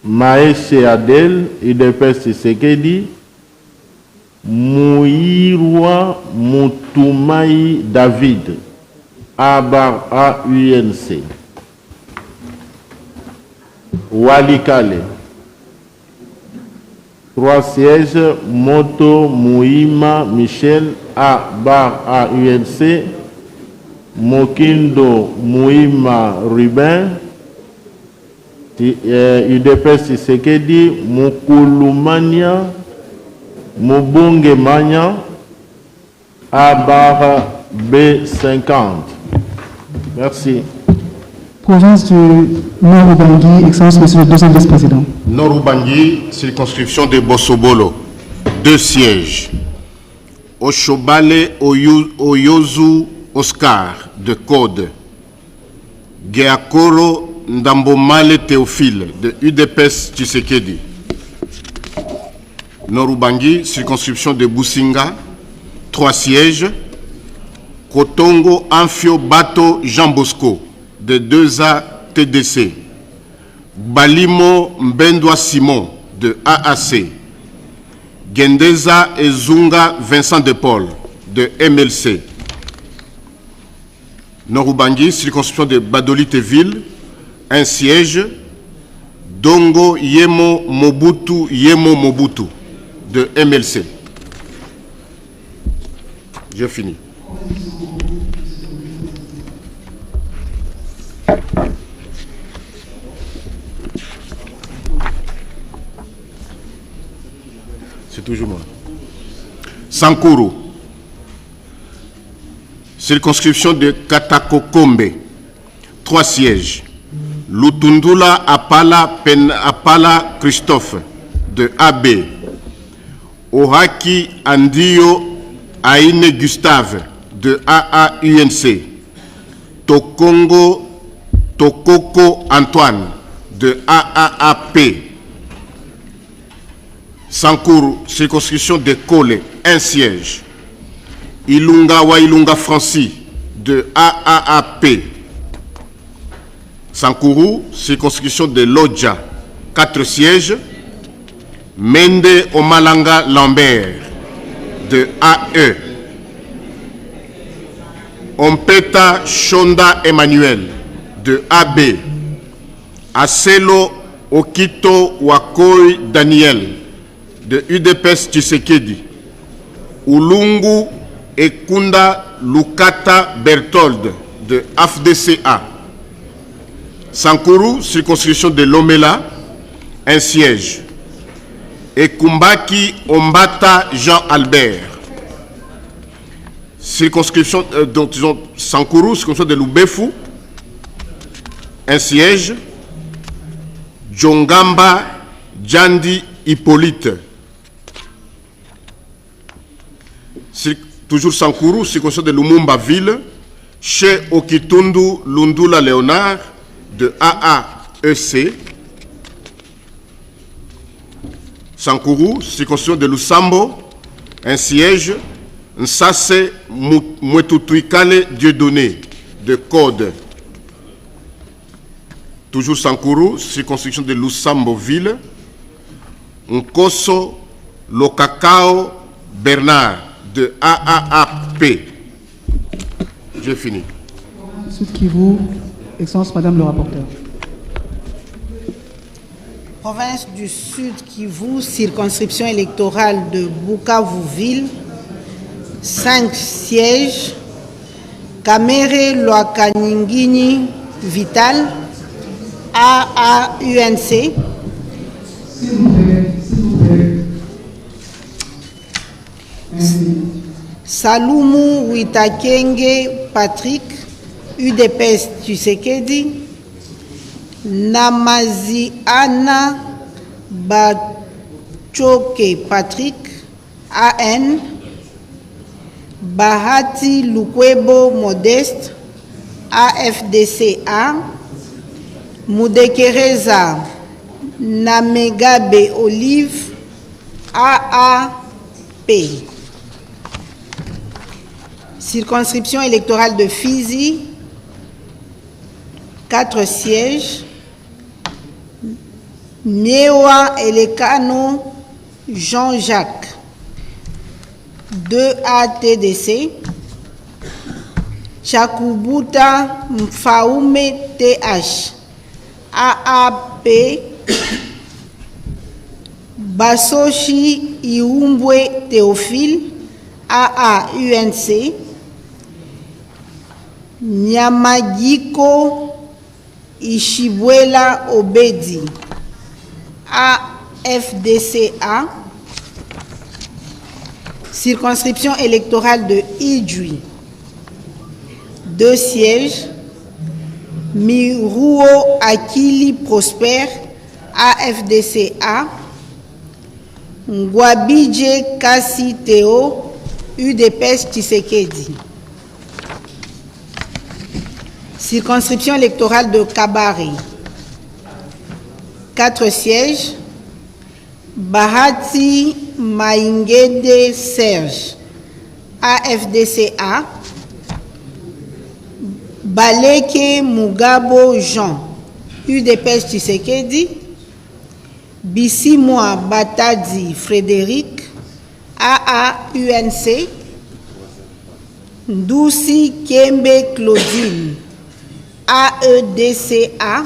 Maeshe Adel IDPS Tshisekedi, Mouirwa Moutoumai David AUNC. Walikale, 3 sièges, Moto Mouima Michel AUNC, Mokindo Mouima Ruben, UDPS Tshisekedi, Mukulumania, Mubungemania, Abar B50. Merci. Province du Nord-Ubangi, Excellence, Monsieur le deuxième vice-président. Nord-Ubangi, circonscription de Bossobolo, 2 sièges. Oshobale Oyozu Oscar, de Code. Geakoro Ndambomale Théophile, de UDPS Tshisekedi. Nord-Ubangi, circonscription de Businga, 3 sièges. Kotongo Amphio Bato Jean Bosco, de 2A TDC. Balimo Mbendwa Simon, de AAC. Gendeza Ezunga Vincent de Paul, de MLC. Nord-Ubangi, circonscription de Badoliteville, 1 siège. Dongo Yemo Mobutu, de MLC. J'ai fini. C'est toujours moi. Sankuru, circonscription de Katakokombe, 3 sièges. Lutundula Apala Christophe, de AB. Ohaki Andio Aine Gustave, de AAUNC. Tokoko Antoine, de AAAP. Sankuru, circonscription de Kole, 1 siège. Ilunga Wailunga Francis, de AAAP. Sankuru, circonscription de Lodja, 4 sièges. Mende Omalanga Lambert, de AE. Ompeta Shonda Emmanuel, de AB. Aselo Okito Wakoi Daniel, de UDPS Tshisekedi. Ulungu Ekunda Lukata Berthold, de AFDCA. Sankuru, circonscription de Lomela, 1 siège. Ekumbaki Ombata Jean Albert. Circonscription, donc disons Sankuru, circonscription de Lubefu, 1 siège. Djongamba Djandi Hippolyte. Toujours Sankuru, circonscription de Lumumba Ville, chez Okitundu Lundula Léonard, de AAEC. Sankuru, circonscription de Lusambo, 1 siège. Nsase Mwetutuikale Dieudonné, de Code. Toujours Sankuru, circonscription de Lusambo Ville. Nkoso Lokakao Bernard, de AAAP. J'ai fini. Sud Kivu, Excellence, Madame le rapporteur. Province du Sud Kivu, circonscription électorale de Bukavu-Ville, 5 sièges. Kamere Loakaningini Vital, AAUNC. Salumu Witakenge Patrick, UDPS Tshisekedi. Namaziana Bachoke Patrick, AN. Bahati Lukwebo Modeste, AFDCA. Mudekereza Namegabe Olive, AAP. Circonscription électorale de Fizi, 4 sièges. Miewa Elekano Jean-Jacques, 2A TDC. Chakubuta Mfaume TH, AAP. Basoshi Iumbwe Théophile, AAUNC. Nyamagiko Ishibwela Obedi, AFDCA, circonscription électorale de Idjui, 2 sièges, Miruo Akili Prosper, AFDCA, Ngwabidje Kassi Théo, UDPS Tshisekedi. Circonscription électorale de Kabare, 4 sièges, Bahati Maingede Serge, AFDCA, Baleke Mugabo Jean, UDPS Tshisekedi, Bissimwa Batadi Frédéric, AA-UNC, Ndousi Kembe Claudine, AEDCA,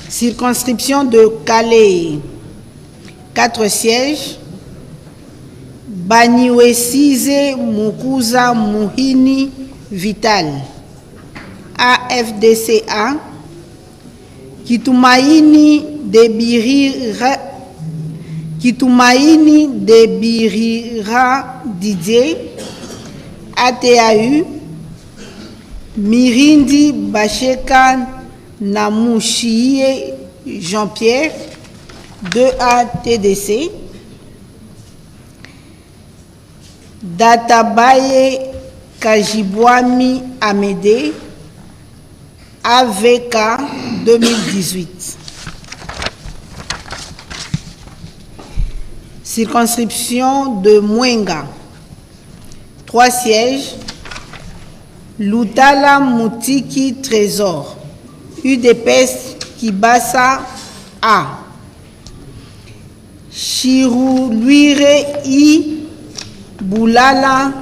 circonscription de Calais, 4 sièges, Baniwesize Mukuza Muhini Vital, AFDCA, Kitumaini Debirira Didier, ATAU, Mirindi Bacheka Namushie Jean-Pierre, 2A TDC, Databaye Kajibwami Amédée, AVK 2018. Circonscription de Mwenga, 3 sièges, Lutala Moutiki Trésor, UDPS Kibasa A, Chiruluire I Boulala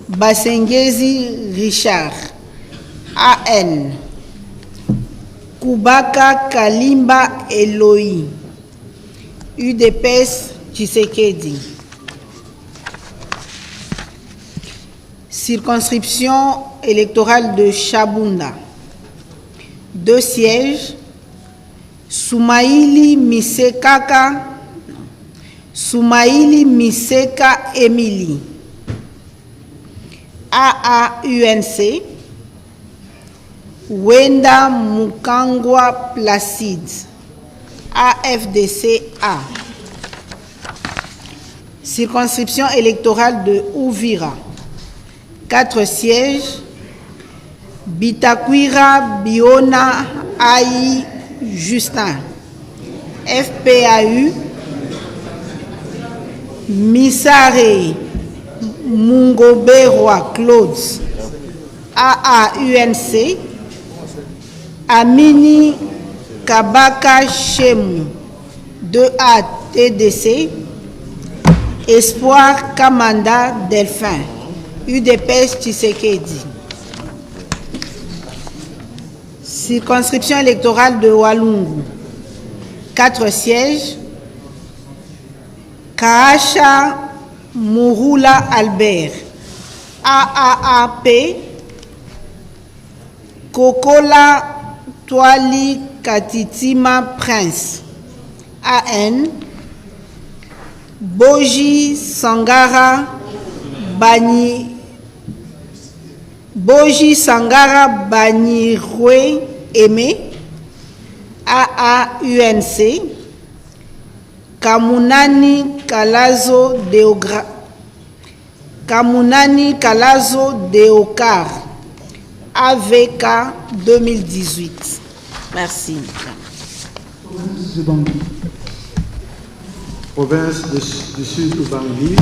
Basengezi Richard, AN, Kubaka Kalimba Eloi, UDPS Tshisekedi. Circonscription électorale de Chabunda, 2 sièges, Soumaïli Miseka Emily, AAUNC, Wenda Mukangwa Placide, AFDCA. Circonscription électorale de Ouvira, 4 sièges, Bitakwira Biona Aïe Justin, FPAU, Misare Mungoberwa Claude, AAUNC, Amini Kabaka Chemu, 2A TDC, Espoir Kamanda Delphin, UDPS Tshisekedi. Circonscription électorale de Walungu, 4 sièges, Kaasha Mouroula Albert, AAAP, Kokola Toali Katitima Prince, AN, Boji Sangara Banirwe Aimé, AAUNC, Kamunani Kalazo Deokar, AVK 2018. Merci. Province du Sud Ubangi,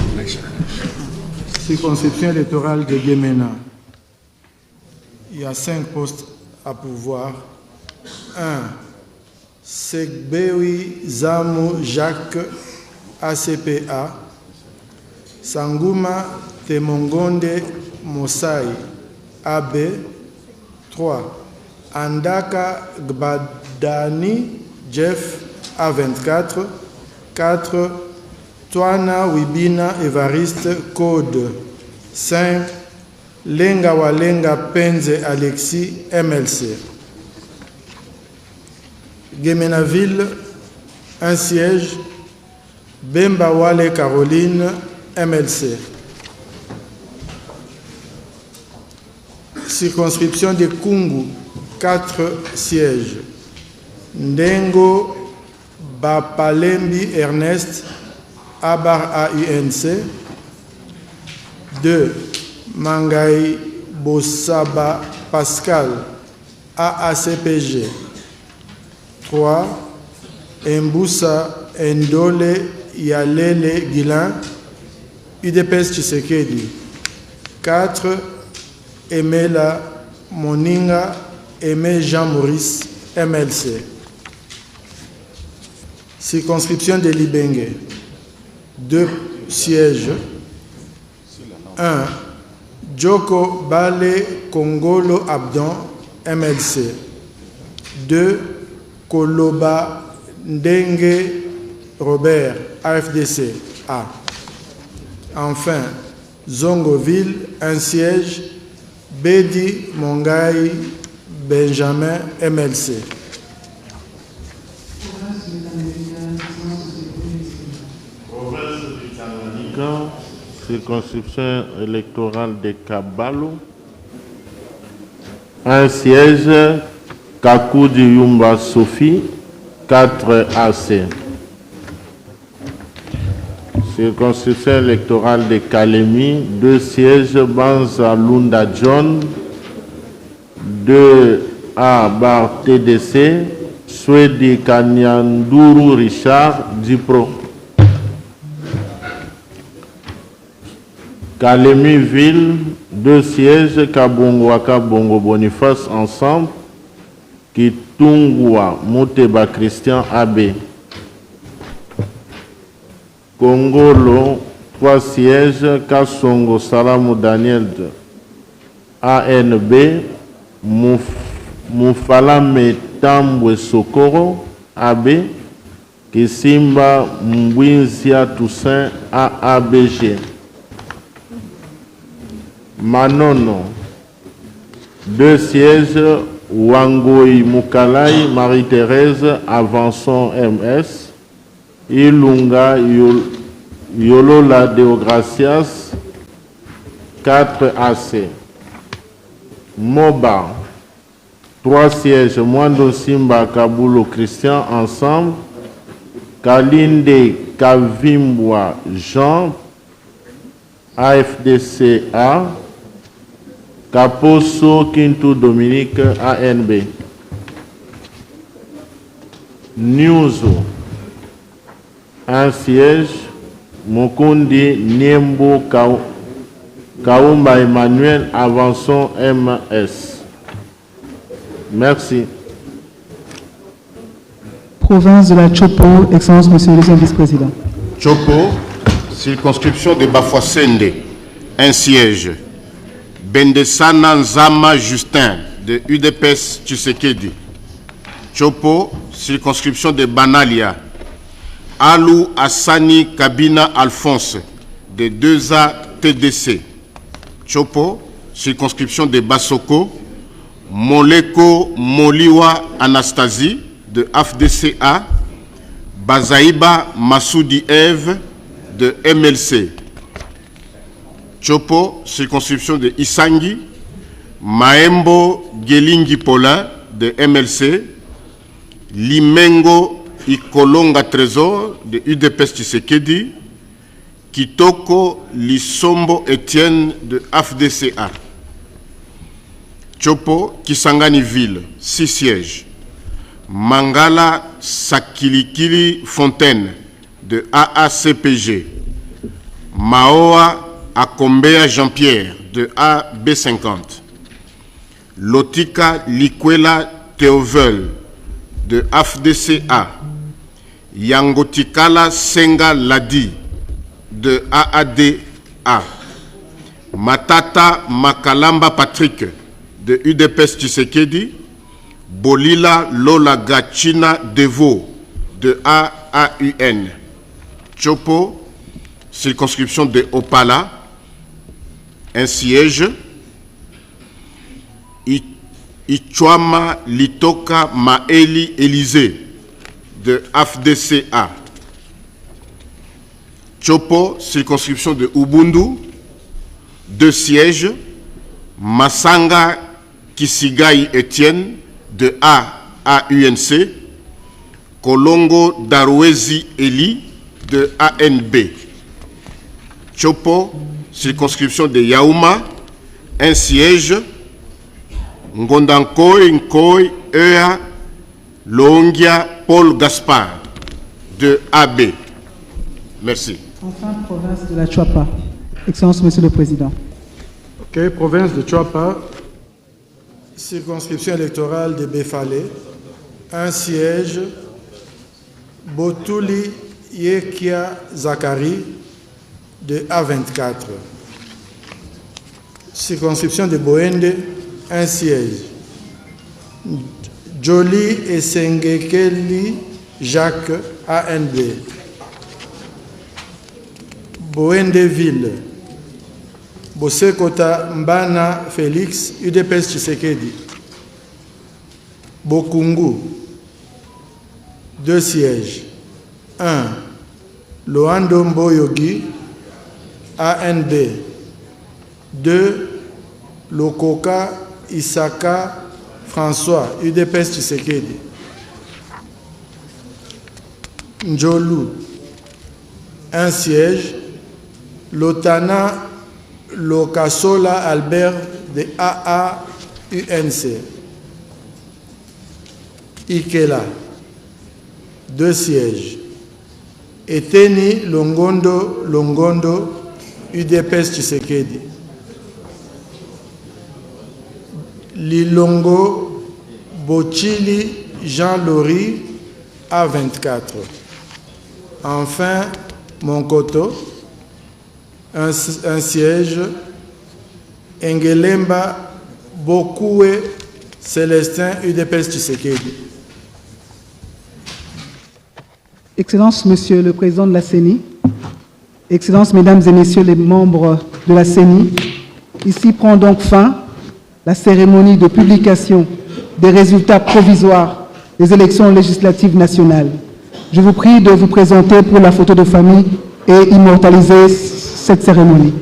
circonscription électorale de Yémena. Il y a 5 postes à pouvoir. 1. Segbewi Zamu Jacques, ACPA. Sanguma Temongonde Mosai, AB. 3. Andaka Gbadani Jeff, A24. 4. Toana Wibina Evariste, code 5. Lenga Walenga Penze Alexis, MLC. Guémenaville, un siège. Bemba Wale Caroline, MLC. Circonscription de Kungu, 4 sièges. Ndengo Bapalembi Ernest, Abar AUNC. 2. Mangai Bossaba Pascal, AACPG. 3. Mboussa Ndole Yalele Guilin, UDPS Tshisekedi. 4. Emela Moninga Aimé Jean-Maurice, MLC. Circonscription de Libenge. 2 sièges. 1. Djoko Bale Kongolo Abdon, MLC. 2. Koloba Ndenge Robert, AFDC, A. Enfin, Zongoville, un siège. Bedi Mongai Benjamin, MLC. Province du Tanganyika, circonscription électorale de Kabalo. Un siège. Kakoudi Yumba Sophie, 4 AC. Circonscription électorale de Kalemi, 2 sièges. Banza Lunda John, 2 A bar TDC. Swedi Kanyanduru Richard, Dipro. Kalemi Ville, 2 sièges. Kabongo Akabongo Boniface ensemble. Kitungwa Moteba Christian AB. Kongolo, 3 sièges. Kasongo Salamou Daniel ANB. Moufalame Tambwe Sokoro AB. Kisimba Mbwinzia Toussaint AABG. Manono, 2 sièges. Wangoi Mukalai, Marie-Thérèse, Avançon MS, Ilunga Yolola Deogracias, 4 AC. Moba, 3 sièges, Mwando Simba Kabulo Christian, ensemble. Kalinde Kavimbwa Jean, AFDCA. Kaposo Kintu Dominique, ANB. Nyuzo, un siège. Mokundi Niembo Kaumba Emmanuel, Avançon MS. Merci. Province de la Chopo, Excellence, Monsieur le Deuxième Vice-président. Chopo, circonscription de Bafouassende, un siège. Bendesana Nzama Justin, de UDPS Tshisekedi. Chopo, circonscription de Banalia. Alou Assani Kabina Alphonse, de 2A TDC. Chopo, circonscription de Basoko. Moleko Moliwa Anastasie, de AFDCA. Bazaïba Massoudi Eve, de MLC. Chopo, circonscription de Isangi. Maembo Gelingi Paulin, de MLC. Limengo Ikolonga Trésor, de UDPS Tshisekedi. Kitoko Lisombo Etienne, de AFDCA. Chopo, Kisangani Ville, 6 sièges. Mangala Sakilikili Fontaine, de AACPG. Maoa Akombea Jean-Pierre, de AB50. Lotika Likwela Théovel, de AFDCA. Yangotikala Senga Ladi, de AADA. Matata Makalamba Patrick, de UDPS Tshisekedi. Bolila Lola Gachina Devo, de AAUN. Chopo, circonscription de Opala, un siège. Ichwama Litoka Maeli Élysée de AFDCA. Chopo, circonscription de Ubundu, 2 sièges. Masanga Kisigai Etienne de AUNC. Kolongo Darwezi Eli de ANB. Chopo, circonscription de Yaouma, 1 siège. Ngondankoi Nkoi Ea Longia Paul Gaspard de AB. Merci. Enfin, province de la Chuapa. Excellence, Monsieur le Président. Ok, province de Chuapa, circonscription électorale de Befale, 1 siège. Botuli Yekia Zakari de A24. Circonscription de Boende, 1 siège. Jolie et Sengekeli Jacques, ANB. Boendeville. Bosekota Mbana Félix, UDPS Tshisekedi. Bokungu, 2 sièges. 1. Loando Mboyogi, ANB. 2. Lokoka Isaka François, UDPS Tshisekedi. Njolu, 1 siège. Lotana Lokasola Albert de AAUNC. Ikela, 2 sièges. Eteni Longondo, UDPS Tshisekedi. Lilongo Bochili Jean-Laurie, A24. Enfin, Monkoto, un siège. Engelemba Bokoué Célestin, UDPS Tshisekedi. Excellence, Monsieur le Président de la CENI, Excellences, Mesdames et Messieurs les membres de la CENI, ici prend donc fin la cérémonie de publication des résultats provisoires des élections législatives nationales. Je vous prie de vous présenter pour la photo de famille et immortaliser cette cérémonie.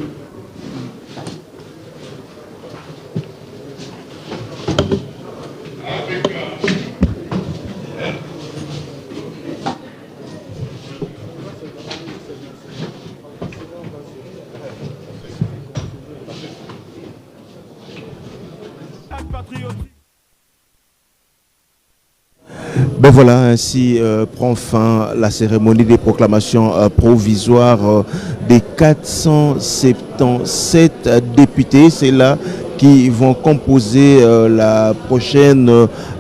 Ben voilà, ainsi prend fin la cérémonie des proclamations provisoires des 477 députés. C'est là qui vont composer la prochaine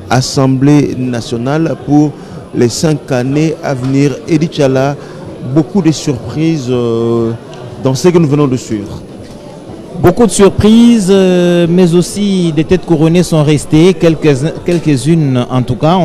Assemblée nationale pour les 5 années à venir. Et d'Inch'Allah, beaucoup de surprises dans ce que nous venons de suivre. Beaucoup de surprises, mais aussi des têtes couronnées sont restées, quelques-unes en tout cas.